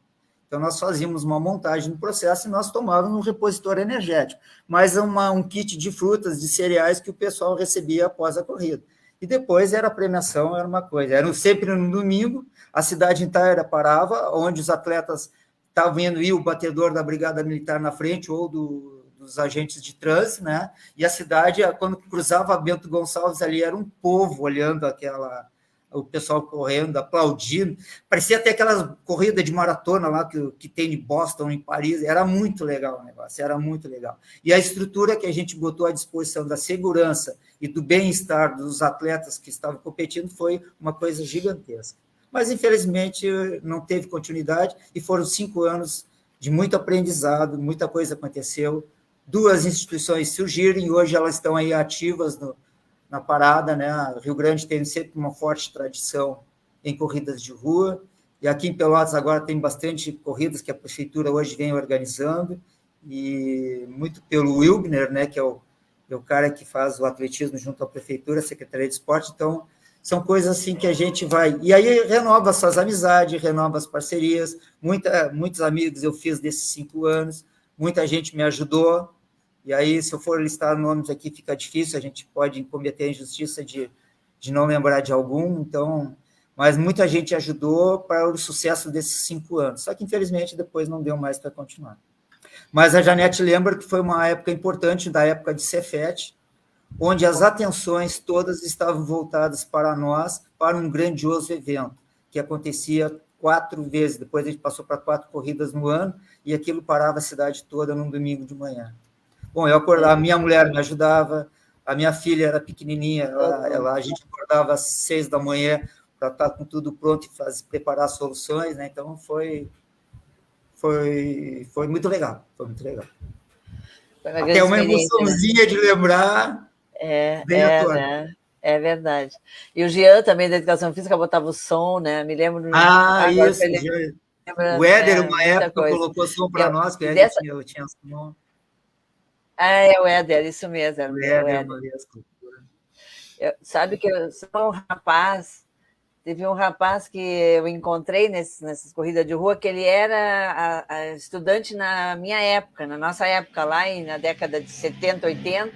Então, nós fazíamos uma montagem do processo e nós tomávamos um repositor energético, mais um kit de frutas, de cereais que o pessoal recebia após a corrida. E depois a premiação, era uma coisa. Era sempre no domingo, a cidade inteira parava, onde os atletas estavam vendo ir o batedor da Brigada Militar na frente ou dos agentes de trânsito, né? E a cidade, quando cruzava Bento Gonçalves ali, era um povo olhando o pessoal correndo, aplaudindo. Parecia até aquelas corridas de maratona lá que tem em Boston, em Paris. Era muito legal o negócio, era muito legal. E a estrutura que a gente botou à disposição da segurança e do bem-estar dos atletas que estavam competindo foi uma coisa gigantesca. Mas, infelizmente, não teve continuidade e foram 5 anos de muito aprendizado, muita coisa aconteceu. 2 instituições surgiram e hoje elas estão aí ativas na parada, né? Rio Grande tem sempre uma forte tradição em corridas de rua, e aqui em Pelotas agora tem bastante corridas que a prefeitura hoje vem organizando, e muito pelo Wilbner, né, que é o cara que faz o atletismo junto à prefeitura, a Secretaria de Esporte. Então, são coisas assim que a gente vai... E aí renova essas amizades, renova as parcerias, muitos amigos eu fiz desses 5 anos, muita gente me ajudou. E aí, se eu for listar nomes aqui, fica difícil, a gente pode cometer a injustiça de não lembrar de algum, então, mas muita gente ajudou para o sucesso desses 5 anos, só que, infelizmente, depois não deu mais para continuar. Mas a Janete lembra que foi uma época importante, da época de Cefet, onde as atenções todas estavam voltadas para nós, para um grandioso evento, que acontecia 4 vezes, depois a gente passou para 4 corridas no ano, e aquilo parava a cidade toda num domingo de manhã. Bom, eu acordava, a minha mulher me ajudava, a minha filha era pequenininha, a gente acordava às 6 da manhã para estar com tudo pronto e preparar soluções, né? Então, foi muito legal, foi muito legal. Até uma emoçãozinha, né, de lembrar. Né? É verdade. E o Jean também, da Educação Física, botava o som, né? Me lembro... Isso, o Éder, uma época, colocou som para nós, que eu tinha som. É o Éder, isso mesmo. O Éder. Sabe que teve um rapaz que eu encontrei nessas corridas de rua, que ele era estudante na minha época, na nossa época, lá na década de 70, 80,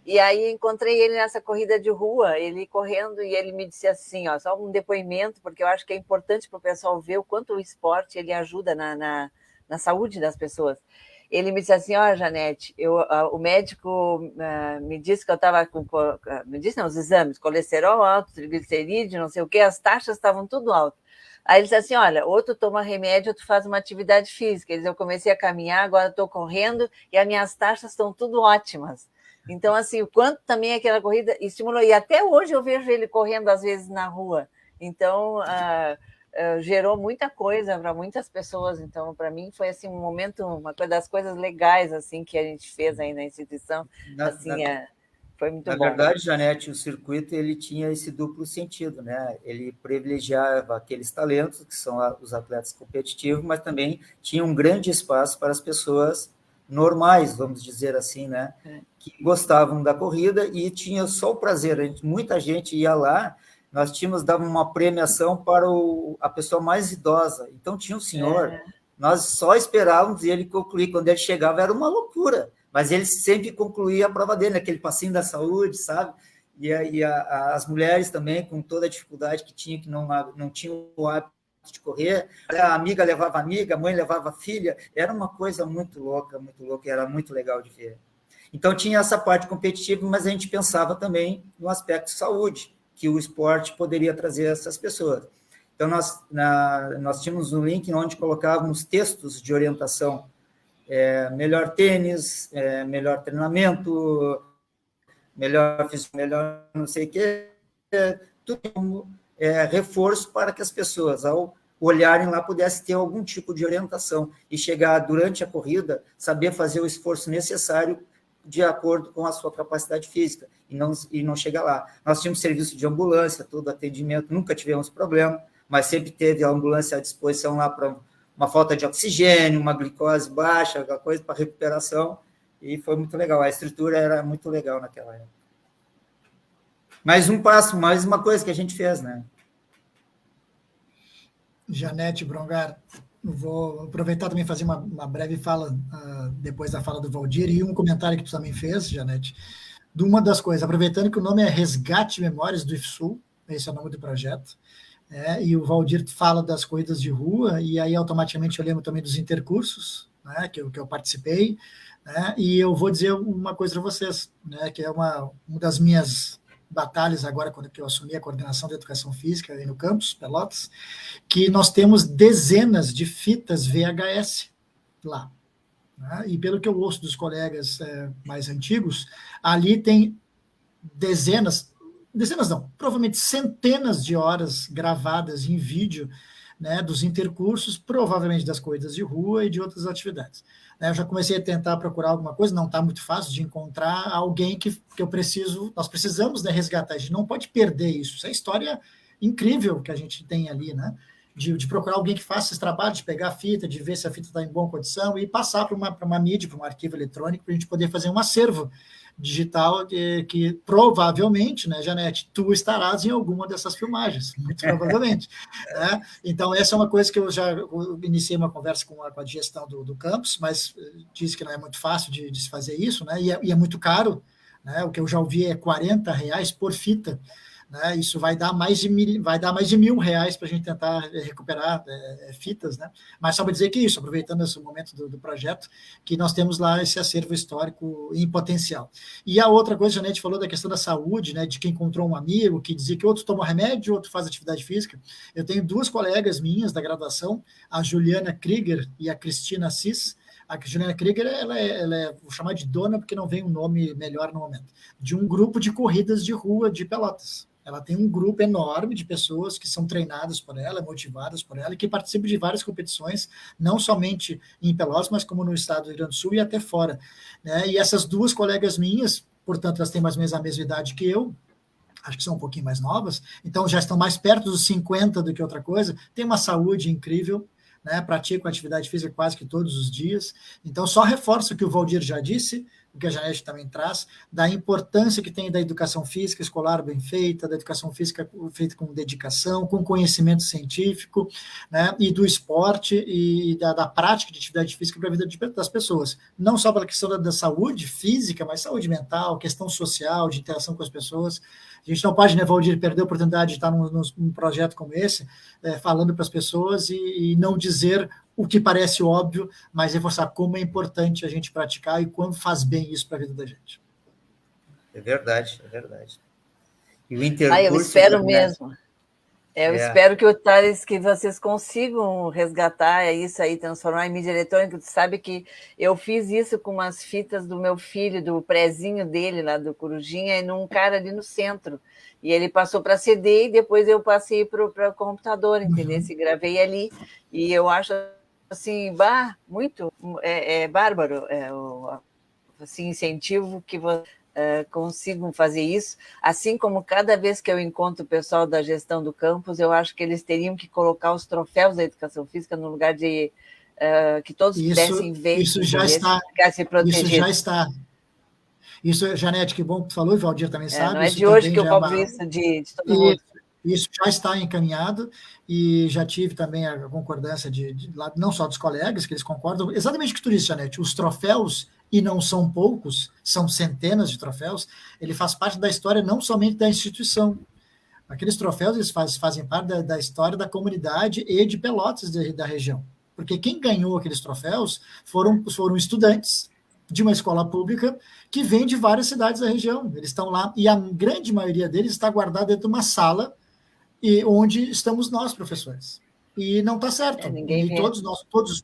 e aí encontrei ele nessa corrida de rua, ele correndo, e ele me disse assim, só um depoimento, porque eu acho que é importante para o pessoal ver o quanto o esporte ele ajuda na saúde das pessoas. Ele me disse assim, Janete, o médico me disse que eu estava com... Me disse, não, os exames, colesterol alto, triglicerídeo, não sei o quê, as taxas estavam tudo alto. Aí ele disse assim, olha, ou tu toma remédio ou tu faz uma atividade física. Ele disse, eu comecei a caminhar, agora estou correndo e as minhas taxas estão tudo ótimas. Então, assim, o quanto também aquela corrida estimulou. E até hoje eu vejo ele correndo, às vezes, na rua. Então... gerou muita coisa para muitas pessoas, então para mim foi assim um momento, uma das coisas legais assim que a gente fez aí na instituição, foi muito bom. Na verdade, Janete, o circuito ele tinha esse duplo sentido, né? Ele privilegiava aqueles talentos que são os atletas competitivos, mas também tinha um grande espaço para as pessoas normais, vamos dizer assim, né? Que gostavam da corrida e tinha só o prazer. Muita gente ia lá. Nós dava uma premiação para a pessoa mais idosa. Então, tinha um senhor, nós só esperávamos ele concluir. Quando ele chegava, era uma loucura. Mas ele sempre concluía a prova dele, aquele passinho da saúde, sabe? E as mulheres também, com toda a dificuldade que tinha, que não tinham o hábito de correr. A amiga levava amiga, a mãe levava a filha. Era uma coisa muito louca, era muito legal de ver. Então, tinha essa parte competitiva, mas a gente pensava também no aspecto saúde, que o esporte poderia trazer a essas pessoas. Então, nós tínhamos um link onde colocávamos textos de orientação, melhor tênis, melhor treinamento, melhor não sei o quê, tudo como reforço para que as pessoas, ao olharem lá, pudessem ter algum tipo de orientação e chegar durante a corrida, saber fazer o esforço necessário de acordo com a sua capacidade física e não chegar lá. Nós tínhamos serviço de ambulância, todo atendimento, nunca tivemos problema, mas sempre teve a ambulância à disposição lá para uma falta de oxigênio, uma glicose baixa, alguma coisa para recuperação, e foi muito legal. A estrutura era muito legal naquela época. Mais um passo, mais uma coisa que a gente fez, né? Janete Brongar, vou aproveitar também e fazer uma breve fala depois da fala do Valdir, e um comentário que tu também fez, Janete, de uma das coisas, aproveitando que o nome é Resgate Memórias do IFSU, esse é o nome do projeto, e o Valdir fala das corridas de rua, e aí automaticamente eu lembro também dos intercursos, né, que eu participei, né, e eu vou dizer uma coisa para vocês, né, que é uma das minhas batalhas agora, quando eu assumi a coordenação da educação física aí no campus, Pelotas, que nós temos dezenas de fitas VHS lá. Né? E pelo que eu ouço dos colegas mais antigos, ali tem dezenas não, provavelmente centenas de horas gravadas em vídeo, né, dos intercursos, provavelmente das corridas de rua e de outras atividades. Eu já comecei a tentar procurar alguma coisa, não está muito fácil de encontrar alguém que nós precisamos, né, resgatar, a gente não pode perder isso. Isso é história incrível que a gente tem ali, né? De procurar alguém que faça esse trabalho, de pegar a fita, de ver se a fita está em boa condição e passar para uma mídia, para um arquivo eletrônico, para a gente poder fazer um acervo digital que provavelmente, né, Janete, tu estarás em alguma dessas filmagens, muito provavelmente. Né? Então, essa é uma coisa que eu iniciei uma conversa com a gestão do campus, mas disse que não é muito fácil de se fazer isso, né? E é muito caro, né? O que eu já ouvi é R$40 por fita. Né, isso vai dar mais de R$1.000 para a gente tentar recuperar fitas, né? Mas só para dizer que isso, aproveitando esse momento do projeto, que nós temos lá esse acervo histórico em potencial. E a outra coisa, a Janete falou da questão da saúde, né, de que encontrou um amigo que dizia que outro toma remédio, outro faz atividade física. Eu tenho duas colegas minhas da graduação, a Juliana Krieger e a Cristina Assis. A Juliana Krieger, ela é, vou chamar de dona, porque não vem um nome melhor no momento, de um grupo de corridas de rua de Pelotas. Ela tem um grupo enorme de pessoas que são treinadas por ela, motivadas por ela, e que participam de várias competições, não somente em Pelotas, mas como no estado do Rio Grande do Sul e até fora. Né? E essas duas colegas minhas, portanto, elas têm mais ou menos a mesma idade que eu, acho que são um pouquinho mais novas, então já estão mais perto dos 50 do que outra coisa, têm uma saúde incrível, né? Praticam atividade física quase que todos os dias. Então, só reforço o que o Valdir já disse, o que a Janete também traz, da importância que tem da educação física escolar bem feita, da educação física feita com dedicação, com conhecimento científico, né, e do esporte e da prática de atividade física para a vida das pessoas. Não só pela questão da saúde física, mas saúde mental, questão social, de interação com as pessoas. A gente não pode, né, Valdir, perder a oportunidade de estar num projeto como esse, falando para as pessoas e não dizer o que parece óbvio, mas reforçar como é importante a gente praticar e quando faz bem isso para a vida da gente. É verdade, é verdade. E o intercurso... eu espero mesmo. Eu espero que que vocês consigam resgatar isso aí, transformar em mídia eletrônica. Tu sabe que eu fiz isso com umas fitas do meu filho, do prezinho dele, lá do Corujinha, e num cara ali no centro. E ele passou para CD e depois eu passei para o computador, entendeu? E gravei ali. E eu acho assim, muito bárbaro assim, incentivo que consigam fazer isso, assim como cada vez que eu encontro o pessoal da gestão do campus, eu acho que eles teriam que colocar os troféus da educação física no lugar de que todos pudessem ver. Isso já está. Isso já está. Isso, Janete, que bom que tu falou, e Valdir também sabe. Não é de hoje que eu cobro isso de todo mundo. Isso já está encaminhado e já tive também a concordância não só dos colegas, que eles concordam, exatamente o que tu disse, Janete, os troféus, e não são poucos, são centenas de troféus, ele faz parte da história não somente da instituição. Aqueles troféus eles fazem parte da história da comunidade e de Pelotas da região. Porque quem ganhou aqueles troféus foram estudantes, de uma escola pública que vem de várias cidades da região. Eles estão lá, e a grande maioria deles está guardada dentro de uma sala e onde estamos nós, professores. E não está certo. Ninguém E vê. todos os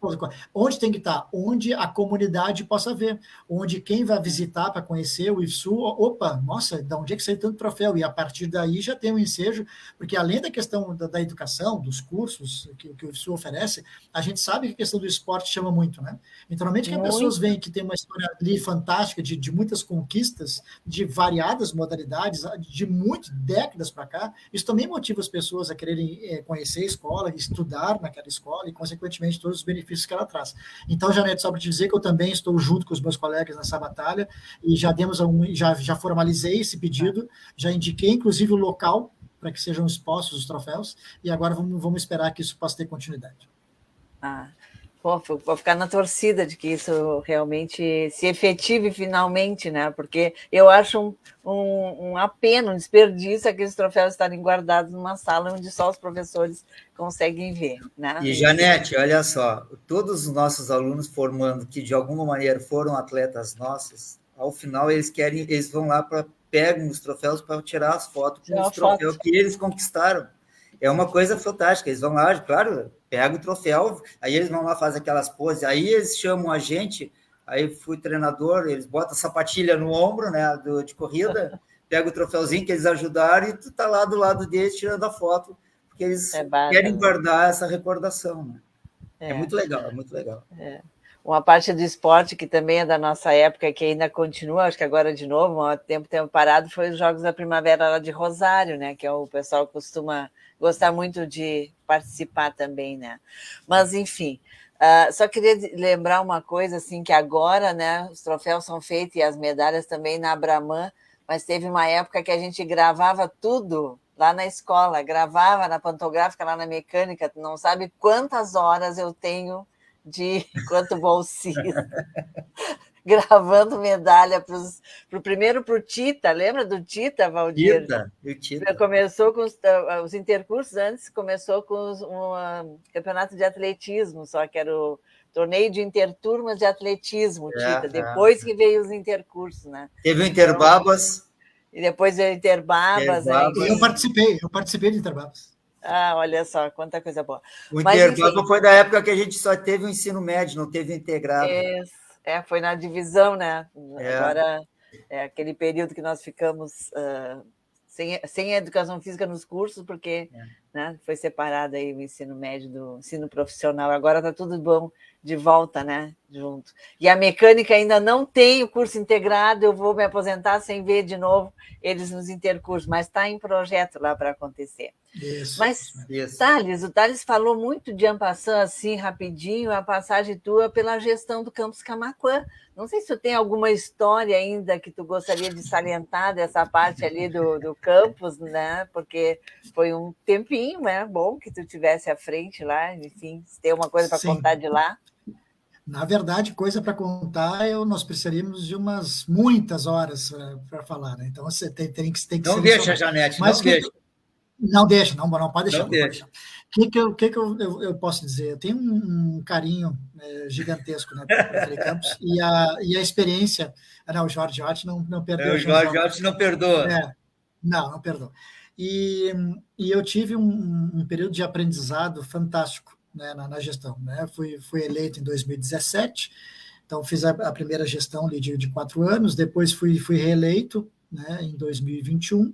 onde tem que estar? Onde a comunidade possa ver, onde quem vai visitar para conhecer o IFSU, opa, nossa, de onde é que saiu tanto troféu? E a partir daí já tem um ensejo, porque além da questão da educação, dos cursos que o IFSU oferece, a gente sabe que a questão do esporte chama muito, né? Então, normalmente que as pessoas veem que tem uma história ali fantástica de muitas conquistas, de variadas modalidades, de muitas décadas para cá, isso também motiva as pessoas a quererem conhecer a escola, estudar naquela escola e, consequentemente, todos os benefícios que ela traz. Então, Janete, só para te dizer que eu também estou junto com os meus colegas nessa batalha e já formalizei esse pedido, já indiquei, inclusive, o local para que sejam expostos os troféus e agora vamos esperar que isso possa ter continuidade. Vou ficar na torcida de que isso realmente se efetive finalmente, né? Porque eu acho um apeno, um desperdício aqueles troféus estarem guardados numa sala onde só os professores conseguem ver, né? E, Janete, olha só, todos os nossos alunos formando que de alguma maneira foram atletas nossos, ao final eles vão lá pegam os troféus para tirar as fotos com os troféus que eles conquistaram. É uma coisa fantástica, eles vão lá, claro, pegam o troféu, aí eles vão lá, fazem aquelas poses, aí eles chamam a gente, aí fui treinador, eles botam a sapatilha no ombro, né, de corrida, pega o troféuzinho que eles ajudaram e tu tá lá do lado deles tirando a foto, porque eles querem guardar essa recordação, né? É muito legal, é muito legal. Uma parte do esporte que também é da nossa época, que ainda continua, acho que agora de novo, há tempo parado, foi os Jogos da Primavera lá de Rosário, né? Que o pessoal costuma gostar muito de participar também, né? Mas, enfim, só queria lembrar uma coisa, assim, que agora, né, os troféus são feitos e as medalhas também na Abraman, mas teve uma época que a gente gravava tudo lá na escola, gravava na pantográfica, lá na mecânica, tu não sabe quantas horas eu tenho enquanto bolsista, gravando medalha para o primeiro para o Tita, lembra do Tita, Valdir? Tita. Começou com os intercursos, antes começou com um campeonato de atletismo, só que era o torneio de interturmas de atletismo, Tita, depois que veio os intercursos, né? Teve o Interbabas. E depois veio o Interbabas. Eu participei do Interbabas. Olha só, quanta coisa boa. O Interbaba foi da época que a gente só teve o ensino médio, não teve integrado. Foi na divisão, né? Agora, aquele período que nós ficamos sem a educação física nos cursos, porque né, foi separado aí o ensino médio do ensino profissional. Agora está tudo bom de volta, né? Junto. E a mecânica ainda não tem o curso integrado, eu vou me aposentar sem ver de novo eles nos intercursos, mas está em projeto lá para acontecer. Mas, o Thales falou muito de Ampassan, assim, rapidinho, a passagem tua pela gestão do Campus Camaquã. Não sei se tu tem alguma história ainda que tu gostaria de salientar dessa parte ali do campus, né? Porque foi um tempinho, né? Bom que tu tivesse à frente lá, enfim, se tem uma coisa para contar de lá. Na verdade, coisa para contar, nós precisaríamos de muitas horas para falar, né? Então, você tem que não deixa, Janete, não deixa. Não deixa, não pode deixar. Não deixa. O que eu posso dizer? Eu tenho um carinho gigantesco, né, por aquele campus, e a experiência... Não, o Jorge Hort não perdeu. O Jorge Hort não perdoa. Não perdoa. E eu tive um período de aprendizado fantástico, né, na gestão, né? Fui eleito em 2017, então fiz a primeira gestão ali de 4 anos, depois fui reeleito, né, em 2021,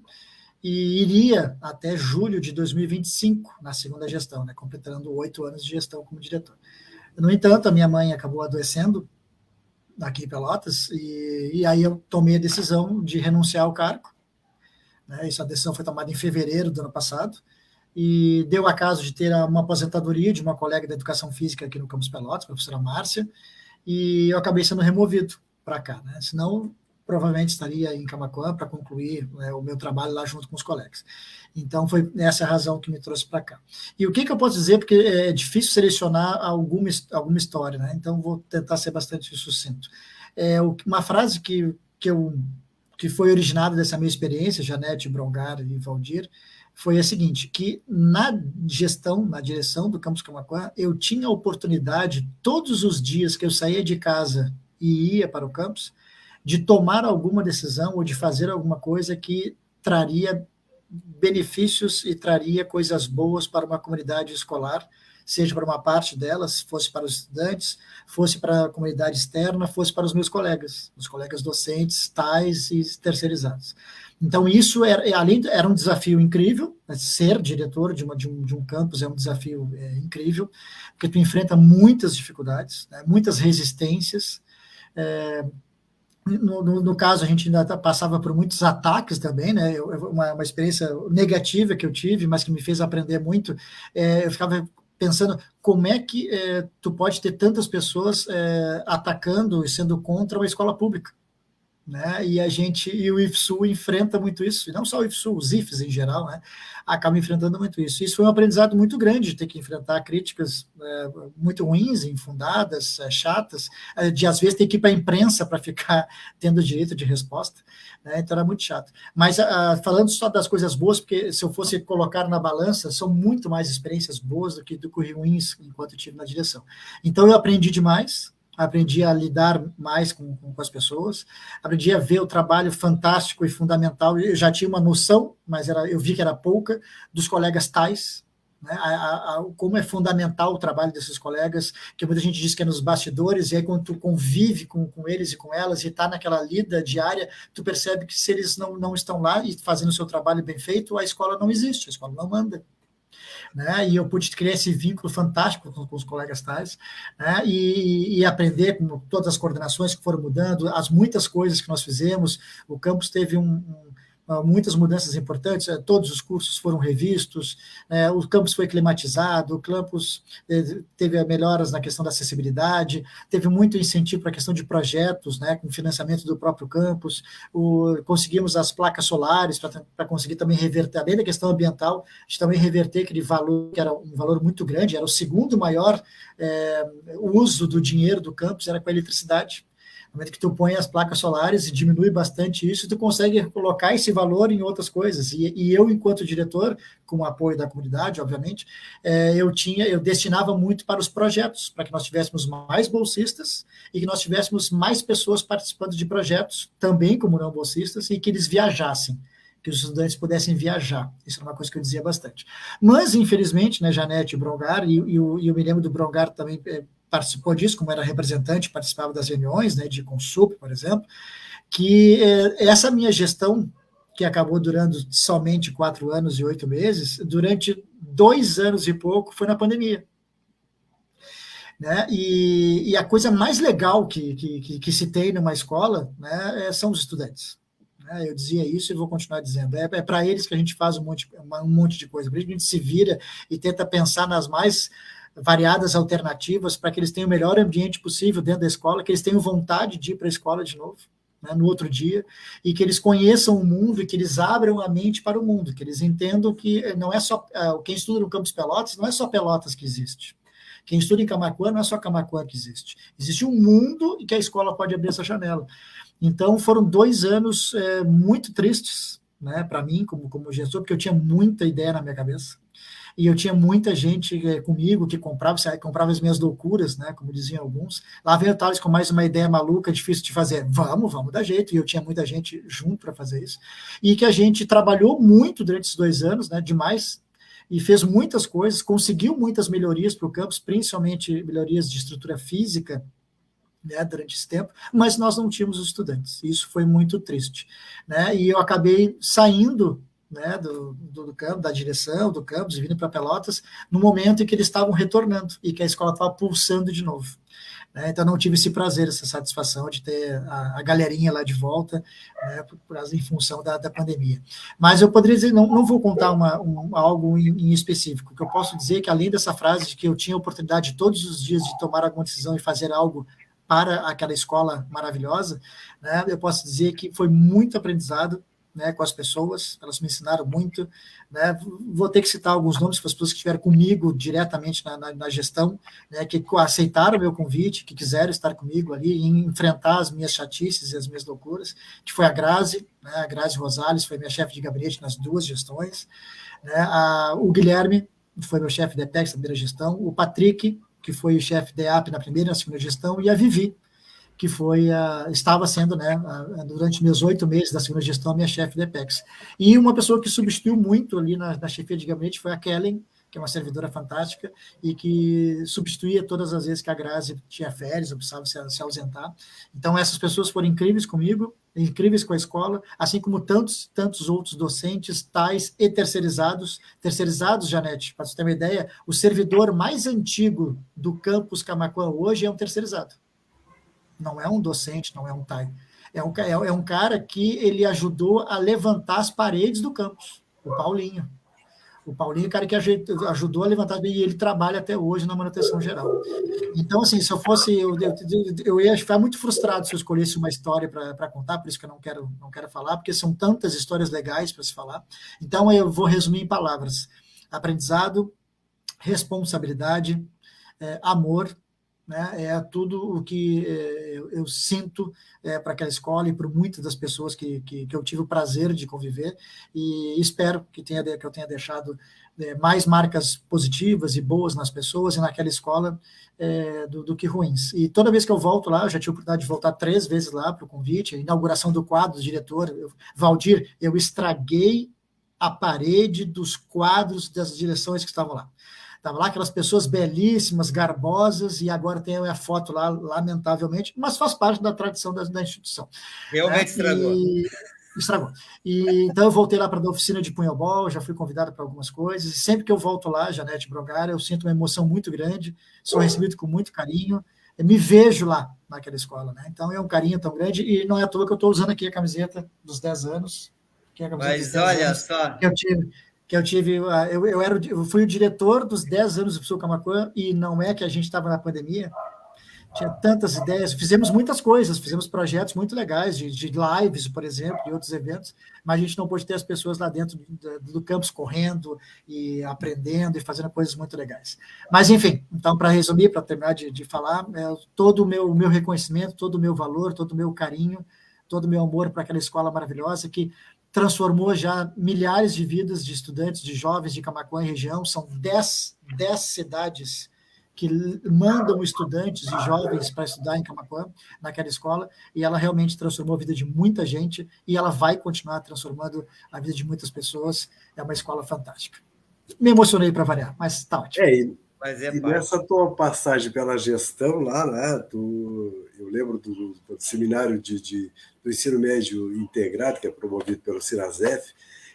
e iria até julho de 2025 na segunda gestão, né, completando 8 anos de gestão como diretor. No entanto, a minha mãe acabou adoecendo aqui em Pelotas, e aí eu tomei a decisão de renunciar ao cargo, né? A decisão foi tomada em fevereiro do ano passado, e deu a caso de ter uma aposentadoria de uma colega da educação física aqui no Campus Pelotas, a professora Márcia, e eu acabei sendo removido para cá, né? Senão, provavelmente estaria em Camaquã para concluir, né, o meu trabalho lá junto com os colegas. Então, foi essa a razão que me trouxe para cá. E o que eu posso dizer, porque é difícil selecionar alguma história, né? Então, vou tentar ser bastante sucinto. Uma frase que foi originada dessa minha experiência, Janete, Brongar e Valdir, foi a seguinte, que na direção do Campus Camaquã, eu tinha a oportunidade, todos os dias que eu saía de casa e ia para o campus, de tomar alguma decisão ou de fazer alguma coisa que traria benefícios e traria coisas boas para uma comunidade escolar, seja para uma parte delas, fosse para os estudantes, fosse para a comunidade externa, fosse para os meus colegas, os colegas docentes, tais e terceirizados. Então, isso era um desafio incrível, ser diretor de um campus é um desafio incrível, porque tu enfrenta muitas dificuldades, né, muitas resistências. No caso, a gente ainda passava por muitos ataques também, né? Uma experiência negativa que eu tive, mas que me fez aprender muito. Eu ficava pensando como é que tu pode ter tantas pessoas atacando e sendo contra uma escola pública, né? E o IFSU enfrenta muito isso, e não só o IFSU, os IFES em geral, né? Acabam enfrentando muito isso. Isso foi um aprendizado muito grande, de ter que enfrentar críticas muito ruins, infundadas, chatas, de às vezes ter que ir para a imprensa para ficar tendo direito de resposta, né? Então era muito chato. Mas falando só das coisas boas, porque se eu fosse colocar na balança, são muito mais experiências boas do que ruins enquanto eu estive na direção. Então eu aprendi demais, aprendi a lidar mais com as pessoas, aprendi a ver o trabalho fantástico e fundamental. Eu já tinha uma noção, mas eu vi que era pouca, dos colegas tais, né? Como é fundamental o trabalho desses colegas, que muita gente diz que é nos bastidores, e aí quando tu convive com eles e com elas, e está naquela lida diária, tu percebe que se eles não estão lá e fazendo o seu trabalho bem feito, a escola não existe, a escola não anda. Né? E eu pude criar esse vínculo fantástico com os colegas tais, né? E aprender com todas as coordenações que foram mudando, as muitas coisas que nós fizemos. O campus teve muitas mudanças importantes, todos os cursos foram revistos, o campus foi climatizado, o campus teve melhoras na questão da acessibilidade, teve muito incentivo para a questão de projetos, né, com financiamento do próprio campus, conseguimos as placas solares para conseguir também reverter, além da questão ambiental, a gente também reverter aquele valor, que era um valor muito grande, era o segundo maior uso do dinheiro do campus, era com a eletricidade. No momento que tu põe as placas solares e diminui bastante isso, tu consegue colocar esse valor em outras coisas. E eu, enquanto diretor, com o apoio da comunidade, obviamente, eu destinava muito para os projetos, para que nós tivéssemos mais bolsistas e que nós tivéssemos mais pessoas participando de projetos, também como não bolsistas, e que eles viajassem, que os estudantes pudessem viajar. Isso é uma coisa que eu dizia bastante. Mas, infelizmente, né, Janete e Brongar, e eu me lembro do Brongar também participou disso, como era representante, participava das reuniões, né, de Consup, por exemplo, que essa minha gestão, que acabou durando somente 4 anos e 8 meses, durante 2 anos e pouco, foi na pandemia. Né? E a coisa mais legal que se tem numa escola, né, são os estudantes. Eu dizia isso e vou continuar dizendo. É para eles que a gente faz um monte de coisa, para a gente se vira e tenta pensar nas mais variadas alternativas para que eles tenham o melhor ambiente possível dentro da escola, que eles tenham vontade de ir para a escola de novo, né, no outro dia, e que eles conheçam o mundo e que eles abram a mente para o mundo, que eles entendam que não é só quem estuda no Campus Pelotas, não é só Pelotas que existe. Quem estuda em Camaquã não é só Camaquã que existe. Existe um mundo e que a escola pode abrir essa janela. Então, foram 2 anos muito tristes, né, para mim, como gestor, porque eu tinha muita ideia na minha cabeça. E eu tinha muita gente comigo que comprava as minhas loucuras, né, como diziam alguns. Lá vem o Thales com mais uma ideia maluca, difícil de fazer. Vamos dar jeito. E eu tinha muita gente junto para fazer isso. E que a gente trabalhou muito durante esses 2 anos, né, demais, e fez muitas coisas, conseguiu muitas melhorias para o campus, principalmente melhorias de estrutura física, né, durante esse tempo, mas nós não tínhamos os estudantes. Isso foi muito triste. Né, e eu acabei saindo, né, do campo, da direção do campus, vindo para Pelotas, no momento em que eles estavam retornando e que a escola estava pulsando de novo. Né, então, não tive esse prazer, essa satisfação de ter a galerinha lá de volta, né, em função da pandemia. Mas eu poderia dizer, não vou contar algo em específico. O que eu posso dizer é que, além dessa frase de que eu tinha a oportunidade todos os dias de tomar alguma decisão e fazer algo para aquela escola maravilhosa, né, eu posso dizer que foi muito aprendizado, né, com as pessoas, elas me ensinaram muito, né, vou ter que citar alguns nomes para as pessoas que estiveram comigo diretamente na gestão, né, que aceitaram o meu convite, que quiseram estar comigo ali e enfrentar as minhas chatices e as minhas loucuras, que foi a Grazi, né, a Grazi Rosales, foi minha chefe de gabinete nas 2 gestões, né, o Guilherme, foi meu chefe de EPEX na primeira gestão, o Patrick, que foi o chefe de EAP na primeira e na segunda gestão, e a Vivi, que estava sendo, né, durante meus 8 meses da segunda gestão, minha chefe da EPEX. E uma pessoa que substituiu muito ali na chefia de gabinete foi a Kellen, que é uma servidora fantástica, e que substituía todas as vezes que a Grazi tinha férias, ou precisava se ausentar. Então, essas pessoas foram incríveis comigo, incríveis com a escola, assim como tantos outros docentes, tais e terceirizados. Terceirizados, Janete, para você ter uma ideia, o servidor mais antigo do campus Camaquã hoje é um terceirizado. Não é um docente, não é um TAI. É um cara que ele ajudou a levantar as paredes do campus, o Paulinho. O Paulinho é o cara que ajudou a levantar, e ele trabalha até hoje na manutenção geral. Então, assim, se eu fosse, eu ia ficar muito frustrado se eu escolhesse uma história para contar, por isso que eu não quero falar, porque são tantas histórias legais para se falar. Então, eu vou resumir em palavras: aprendizado, responsabilidade, amor, né? É tudo o que eu sinto para aquela escola e para muitas das pessoas que eu tive o prazer de conviver, e espero que eu tenha deixado mais marcas positivas e boas nas pessoas e naquela escola do que ruins. E toda vez que eu volto lá, eu já tive a oportunidade de voltar 3 vezes lá para o convite, a inauguração do quadro do diretor, Valdir, eu estraguei a parede dos quadros das direções que estavam lá. Estava lá aquelas pessoas belíssimas, garbosas, e agora tem a foto lá, lamentavelmente, mas faz parte da tradição da instituição. Realmente estragou. Estragou. Então eu voltei lá para a oficina de punhobol, já fui convidado para algumas coisas, e sempre que eu volto lá, Janete Brongara, eu sinto uma emoção muito grande, sou recebido com muito carinho, me vejo lá naquela escola, né? Então é um carinho tão grande, e não é à toa que eu estou usando aqui a camiseta dos 10 anos, que é a camiseta dos 10 olha anos só. Eu fui o diretor dos 10 anos do Sul Camaquã, e não é que a gente estava na pandemia, tinha tantas ideias, fizemos muitas coisas, fizemos projetos muito legais, de lives, por exemplo, e outros eventos, mas a gente não pôde ter as pessoas lá dentro do campus correndo e aprendendo e fazendo coisas muito legais. Mas, enfim, então, para resumir, para terminar de falar, todo o meu reconhecimento, todo o meu valor, todo o meu carinho, todo o meu amor para aquela escola maravilhosa que transformou já milhares de vidas de estudantes, de jovens de Camaquã e região. São 10 cidades que mandam estudantes e jovens para estudar em Camaquã, naquela escola, e ela realmente transformou a vida de muita gente, e ela vai continuar transformando a vida de muitas pessoas. É uma escola fantástica. Me emocionei para variar, mas está ótimo. E nessa tua passagem pela gestão lá, né, eu lembro do seminário do ensino médio integrado, que é promovido pelo Sinasef,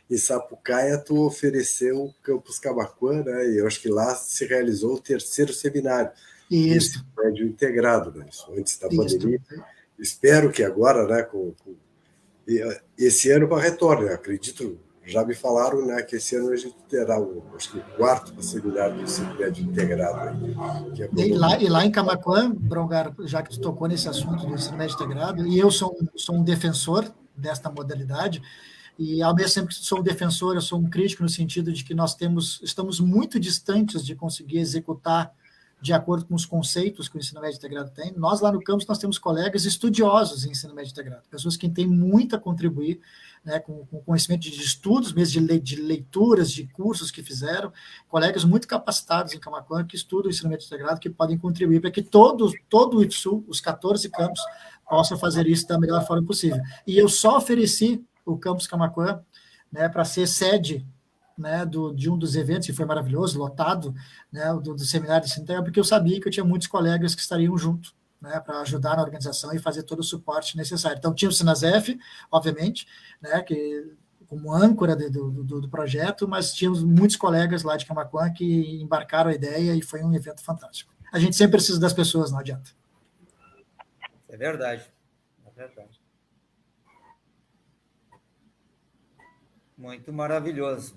em Sapucaia, tu ofereceu o Campus Camaquã, né, e eu acho que lá se realizou o 3º seminário do ensino médio integrado, né, isso antes da pandemia. Espero que agora, né, esse ano com a retorno, acredito. Já me falaram, né, que esse ano a gente terá acho que o 4º seminário do ensino médio integrado. E lá em Camaquã, Brongar, já que tu tocou nesse assunto do ensino médio integrado, e eu sou um defensor desta modalidade, e ao mesmo tempo que sou um defensor, eu sou um crítico no sentido de que estamos muito distantes de conseguir executar de acordo com os conceitos que o ensino médio integrado tem. Nós, lá no campus, nós temos colegas estudiosos em ensino médio integrado, pessoas que têm muito a contribuir, né, com conhecimento de estudos, mesmo de leituras, de cursos que fizeram, colegas muito capacitados em Camaquã que estudam o ensino médio integrado, que podem contribuir para que todo o IFSU, os 14 campos, possam fazer isso da melhor forma possível. E eu só ofereci o campus Camaquã, né, para ser sede, né, de um dos eventos, que foi maravilhoso, lotado, né, do seminário de ensino integral, porque eu sabia que eu tinha muitos colegas que estariam junto, né, para ajudar na organização e fazer todo o suporte necessário. Então, tinha o Sinasef, obviamente, né, que, como âncora do projeto, mas tínhamos muitos colegas lá de Camaquã que embarcaram a ideia, e foi um evento fantástico. A gente sempre precisa das pessoas, não adianta. É verdade. É verdade. Muito maravilhoso.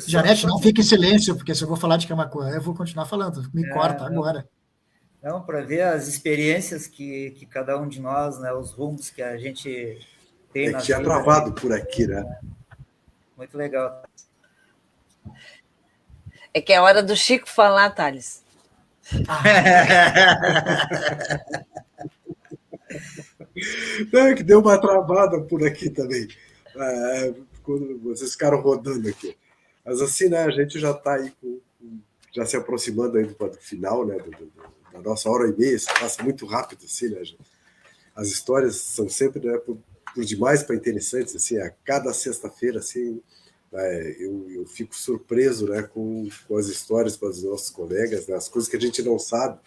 Janete, não fique em silêncio, porque se eu vou falar de Camaquã, eu vou continuar falando. Me corta agora. Não, para ver as experiências que cada um de nós, né, os rumos que a gente tem na vida. Tinha travado por aqui, né? Muito legal. É que é hora do Chico falar, Thales. Não, é que deu uma travada por aqui também. Quando vocês ficaram rodando aqui. Mas assim, né, a gente já está aí já se aproximando aí do final, né, da a nossa hora e meia, isso passa muito rápido, assim, né, gente? As histórias são sempre, né, por demais para interessantes, assim, a cada sexta-feira, assim, né, eu fico surpreso, né, com as histórias com os nossos colegas, né, as coisas que a gente não sabe,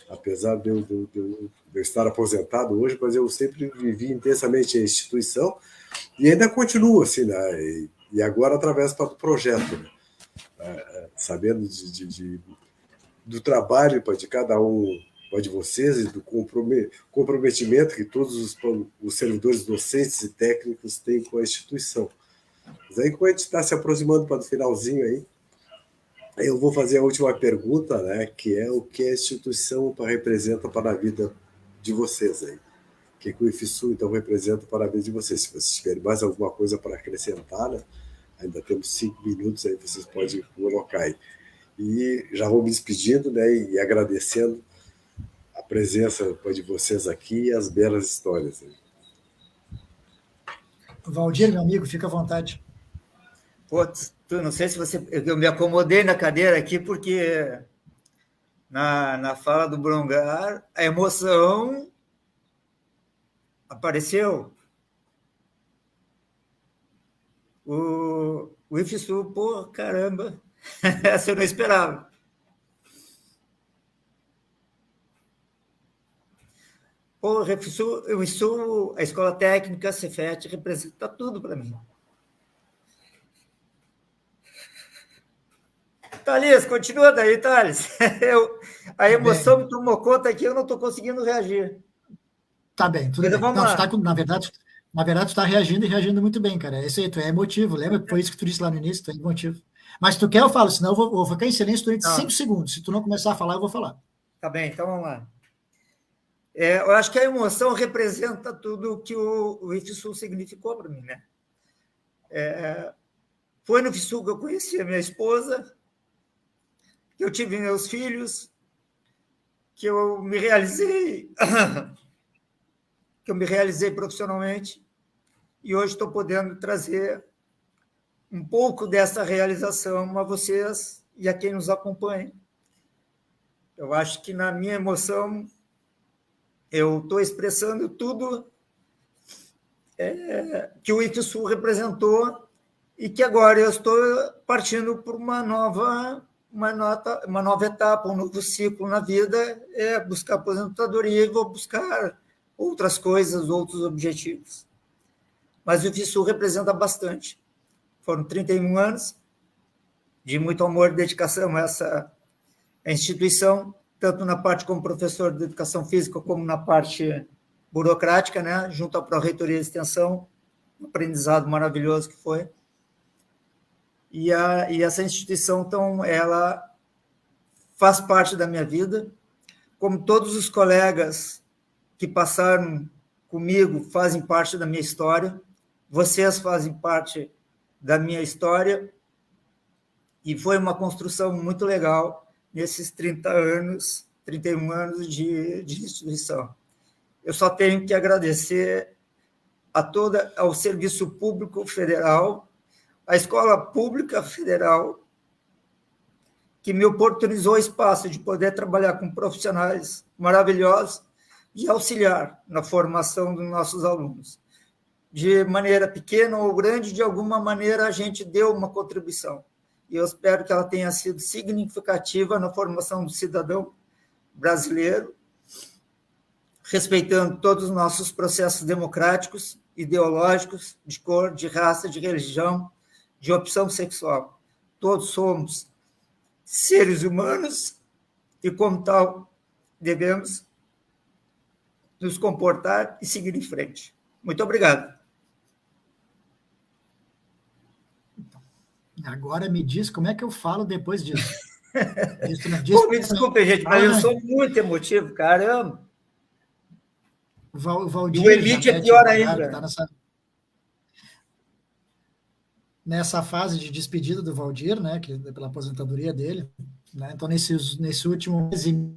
apesar de eu estar aposentado hoje, mas eu sempre vivi intensamente a instituição e ainda continuo, assim, né, e agora através do projeto, né, sabendo do trabalho de cada um de vocês e do comprometimento que todos os servidores docentes e técnicos têm com a instituição. Mas aí, como a gente está se aproximando para o finalzinho aí, eu vou fazer a última pergunta, né, que é o que a instituição representa para a vida de vocês aí. O que o IFSU, então, representa para a vida de vocês? Se vocês tiverem mais alguma coisa para acrescentar, né, ainda temos 5 minutos aí, vocês podem colocar aí. E já vou me despedindo, né, e agradecendo a presença de vocês aqui e as belas histórias. Valdir, meu amigo, fica à vontade. Putz, não sei se eu me acomodei na cadeira aqui, porque na fala do Brongar, a emoção apareceu. O IFSU, pô, caramba, essa eu não esperava. Pô, o IFSU, a Escola Técnica, a Cefet, representa tudo para mim. Thales, continua daí, Thales. A emoção me tomou conta aqui, eu não estou conseguindo reagir. Tá bem, tudo bem. Vamos lá. Na verdade, tu está reagindo e reagindo muito bem, cara. Esse aí, tu é emotivo. Lembra que foi isso que tu disse lá no início? Tu é emotivo. Mas se tu quer, eu falo, senão eu vou ficar em silêncio durante 5 segundos. Se tu não começar a falar, eu vou falar. Tá bem, então vamos lá. Eu acho que a emoção representa tudo que o IFSU significou para mim, né? Foi no IFSU que eu conheci a minha esposa, que eu tive meus filhos, que eu me realizei profissionalmente, e hoje estou podendo trazer um pouco dessa realização a vocês e a quem nos acompanha. Eu acho que na minha emoção eu estou expressando tudo que o IFSU representou e que agora eu estou partindo por uma nova etapa, um novo ciclo na vida, buscar aposentadoria e vou buscar outras coisas, outros objetivos. Mas o IFSU representa bastante. Foram 31 anos de muito amor e dedicação a essa instituição, tanto na parte como professor de educação física, como na parte burocrática, né, junto à Pró-Reitoria de Extensão, um aprendizado maravilhoso que foi. E essa instituição, então, ela faz parte da minha vida, como todos os colegas que passaram comigo fazem parte da minha história, vocês fazem parte da minha história, e foi uma construção muito legal nesses 31 anos de instituição. Eu só tenho que agradecer ao Serviço Público Federal, à Escola Pública Federal, que me oportunizou o espaço de poder trabalhar com profissionais maravilhosos e auxiliar na formação dos nossos alunos. De maneira pequena ou grande, de alguma maneira, a gente deu uma contribuição. E eu espero que ela tenha sido significativa na formação do cidadão brasileiro, respeitando todos os nossos processos democráticos, ideológicos, de cor, de raça, de religião, de opção sexual. Todos somos seres humanos e, como tal, devemos nos comportar e seguir em frente. Muito obrigado. Agora me diz como é que eu falo depois disso. Me desculpe, gente, mas eu sou muito emotivo, caramba. Valdir, o Elite é pior ainda. Tá nessa fase de despedida do Valdir, né, que pela aposentadoria dele, né, então nesse último mês e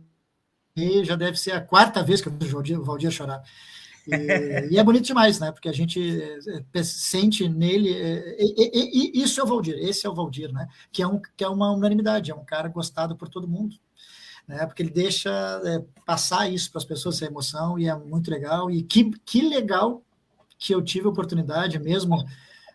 meio já deve ser a 4ª vez que eu vejo o Valdir chorar. E é bonito demais, né? Porque a gente sente nele. Isso é o Valdir, esse é o Valdir, né? Que é uma unanimidade, é um cara gostado por todo mundo. né? Porque ele deixa passar isso para as pessoas, essa emoção, e é muito legal. E que legal que eu tive a oportunidade, mesmo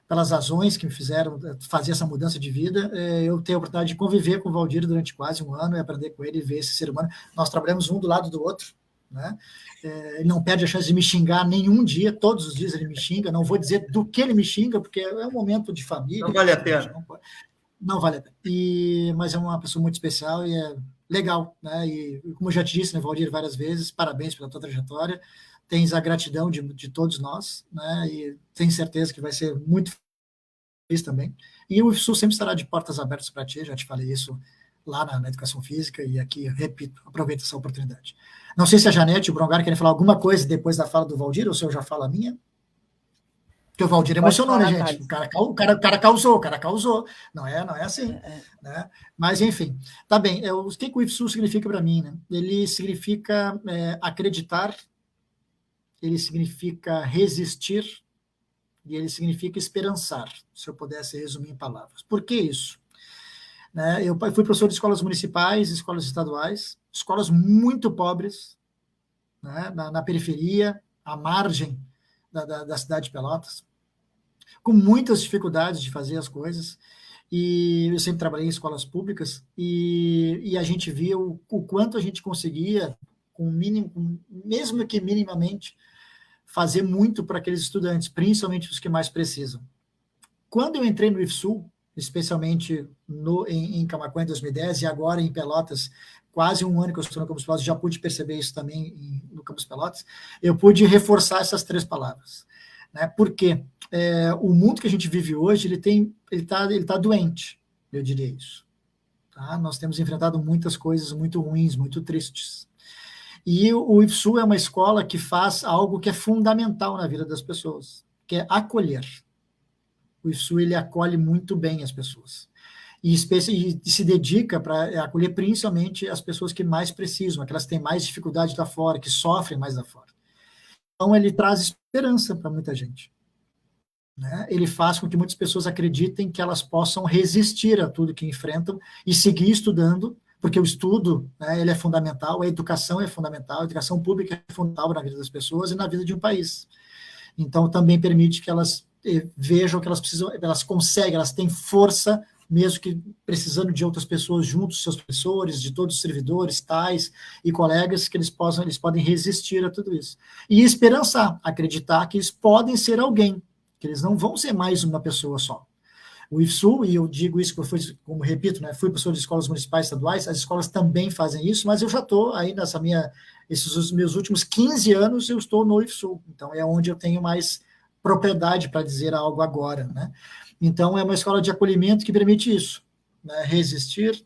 pelas razões que me fizeram fazer essa mudança de vida, eu tenho a oportunidade de conviver com o Valdir durante quase um ano e aprender com ele e ver esse ser humano. Nós trabalhamos um do lado do outro, né? Ele não perde a chance de me xingar nenhum dia, todos os dias ele me xinga, não vou dizer do que ele me xinga, porque é um momento de família. Não vale a pena. Não vale a pena. Mas é uma pessoa muito especial e é legal, né? E como eu já te disse, né, Valdir, várias vezes, parabéns pela tua trajetória, tens a gratidão de todos nós, né? E tenho certeza que vai ser muito feliz também. E o IFSU sempre estará de portas abertas para ti, já te falei isso lá na Educação Física, e aqui, repito, aproveito essa oportunidade. Não sei se a Janete e o Brongar querem falar alguma coisa depois da fala do Valdir, ou se eu já falo a minha. Porque o Valdir emocionou, né, gente? O cara causou. Não é assim. Né? Mas, enfim, tá bem. O que o IFSU significa para mim? Né? Ele significa acreditar, ele significa resistir, e ele significa esperançar, se eu pudesse resumir em palavras. Por que isso? Né? Eu fui professor de escolas municipais, escolas estaduais, escolas muito pobres, né? na periferia, à margem da cidade de Pelotas, com muitas dificuldades de fazer as coisas, e eu sempre trabalhei em escolas públicas, e a gente via o quanto a gente conseguia, mesmo que minimamente, fazer muito para aqueles estudantes, principalmente os que mais precisam. Quando eu entrei no IFSU, especialmente em Camaquã em 2010, e agora em Pelotas, quase um ano que eu estou no Campus Pelotas, já pude perceber isso também no Campus Pelotas, eu pude reforçar essas 3 palavras. Né? Porque o mundo que a gente vive hoje, ele tá doente, eu diria isso. Tá? Nós temos enfrentado muitas coisas muito ruins, muito tristes. E o IFSU é uma escola que faz algo que é fundamental na vida das pessoas, que é acolher. O IFSU, ele acolhe muito bem as pessoas. E se dedica para acolher principalmente as pessoas que mais precisam, aquelas que têm mais dificuldade lá fora, que sofrem mais lá fora. Então, ele traz esperança para muita gente. Né? Ele faz com que muitas pessoas acreditem que elas possam resistir a tudo que enfrentam e seguir estudando, porque o estudo, né, ele é fundamental, a educação é fundamental, a educação pública é fundamental na vida das pessoas e na vida de um país. Então, também permite que elas vejam que elas precisam, elas conseguem, elas têm força, mesmo que precisando de outras pessoas junto, seus professores, de todos os servidores, tais e colegas, que eles podem resistir a tudo isso. E esperançar, acreditar que eles podem ser alguém, que eles não vão ser mais uma pessoa só. O IFSU, e eu digo isso como repito, né, fui professor de escolas municipais estaduais, as escolas também fazem isso, mas eu já estou aí esses meus últimos 15 anos, eu estou no IFSU, então é onde eu tenho mais propriedade para dizer algo agora. Né? Então, é uma escola de acolhimento que permite isso, né, resistir,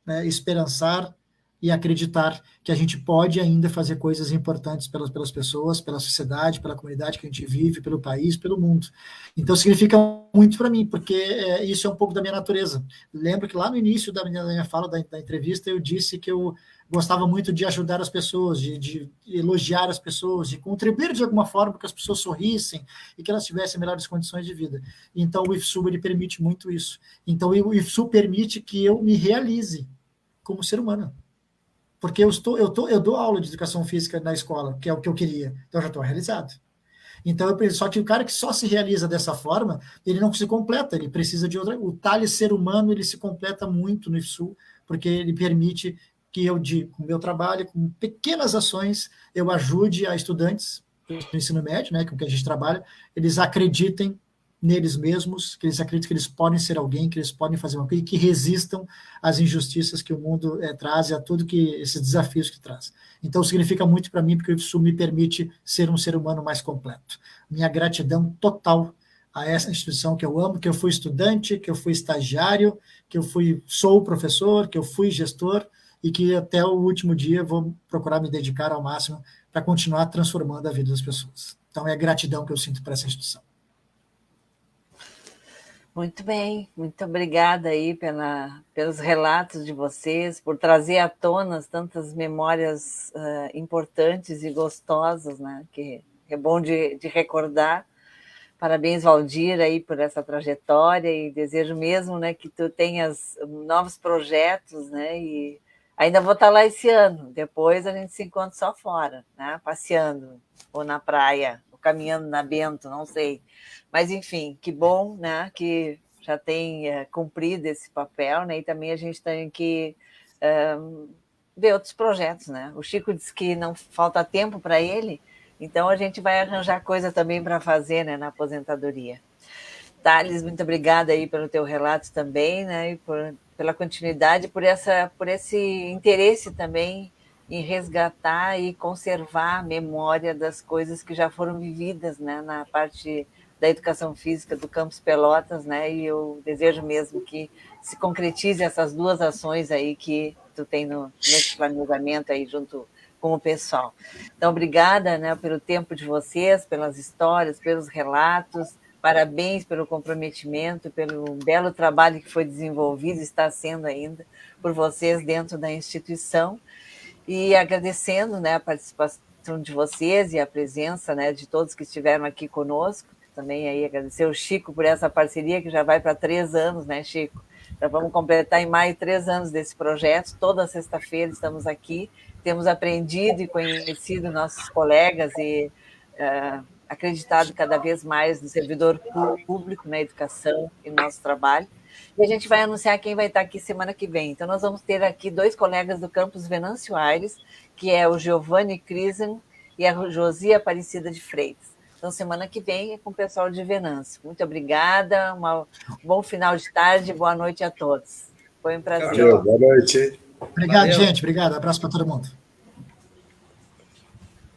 né, esperançar e acreditar que a gente pode ainda fazer coisas importantes pelas pessoas, pela sociedade, pela comunidade que a gente vive, pelo país, pelo mundo. Então, significa muito para mim, porque isso é um pouco da minha natureza. Lembro que lá no início da minha fala, da entrevista, eu disse que eu gostava muito de ajudar as pessoas, de elogiar as pessoas, de contribuir de alguma forma para que as pessoas sorrissem e que elas tivessem melhores condições de vida. Então, o IFSU, ele permite muito isso. Então, o IFSU permite que eu me realize como ser humano. Porque eu dou aula de educação física na escola, que é o que eu queria. Então, eu já estou realizado. Então, só que o cara que só se realiza dessa forma, ele não se completa, ele precisa de outra. O talhe ser humano, ele se completa muito no IFSU, porque ele permite que eu, com o meu trabalho, com pequenas ações, eu ajude a estudantes do ensino médio, né, com que a gente trabalha, eles acreditem neles mesmos, que eles acreditem que eles podem ser alguém, que eles podem fazer uma coisa, e que resistam às injustiças que o mundo traz e a tudo que esses desafios que traz. Então, significa muito para mim, porque isso me permite ser um ser humano mais completo. Minha gratidão total a essa instituição que eu amo, que eu fui estudante, que eu fui estagiário, que sou professor, que eu fui gestor, e que até o último dia vou procurar me dedicar ao máximo para continuar transformando a vida das pessoas. Então, é a gratidão que eu sinto para essa instituição. Muito bem, muito obrigada aí pelos relatos de vocês, por trazer à tona tantas memórias importantes e gostosas, né? Que é bom de recordar. Parabéns, Valdir, aí por essa trajetória, e desejo mesmo, né, que tu tenhas novos projetos, né, e Ainda vou estar lá esse ano, depois a gente se encontra só fora, né? Passeando, ou na praia, ou caminhando na Bento, não sei. Mas, enfim, que bom, né? Que já tem cumprido esse papel, né? E também a gente tem que ver outros projetos, né? O Chico disse que não falta tempo para ele, então a gente vai arranjar coisa também para fazer, né, na aposentadoria. Thales, muito obrigada aí pelo teu relato também, né, e pela continuidade, por esse interesse também em resgatar e conservar a memória das coisas que já foram vividas, né, na parte da educação física do Campus Pelotas, né, e eu desejo mesmo que se concretize essas duas ações aí que tu tem nesse planejamento aí junto com o pessoal. Então, obrigada, né, pelo tempo de vocês, pelas histórias, pelos relatos, parabéns pelo comprometimento, pelo belo trabalho que foi desenvolvido, está sendo ainda, por vocês dentro da instituição, e agradecendo, né, a participação de vocês e a presença, né, de todos que estiveram aqui conosco. Também aí agradecer o Chico por essa parceria, que já vai para 3 anos, né, Chico? Já vamos completar em maio 3 anos desse projeto. Toda sexta-feira estamos aqui, temos aprendido e conhecido nossos colegas e acreditado cada vez mais no servidor público, na educação e no nosso trabalho. E a gente vai anunciar quem vai estar aqui semana que vem. Então, nós vamos ter aqui 2 colegas do campus Venâncio Aires, que é o Giovanni Crisen e a Josia Aparecida de Freitas. Então, semana que vem é com o pessoal de Venâncio. Muito obrigada, um bom final de tarde, boa noite a todos. Foi um prazer. Boa noite. Obrigado, gente. Obrigado. Abraço para todo mundo.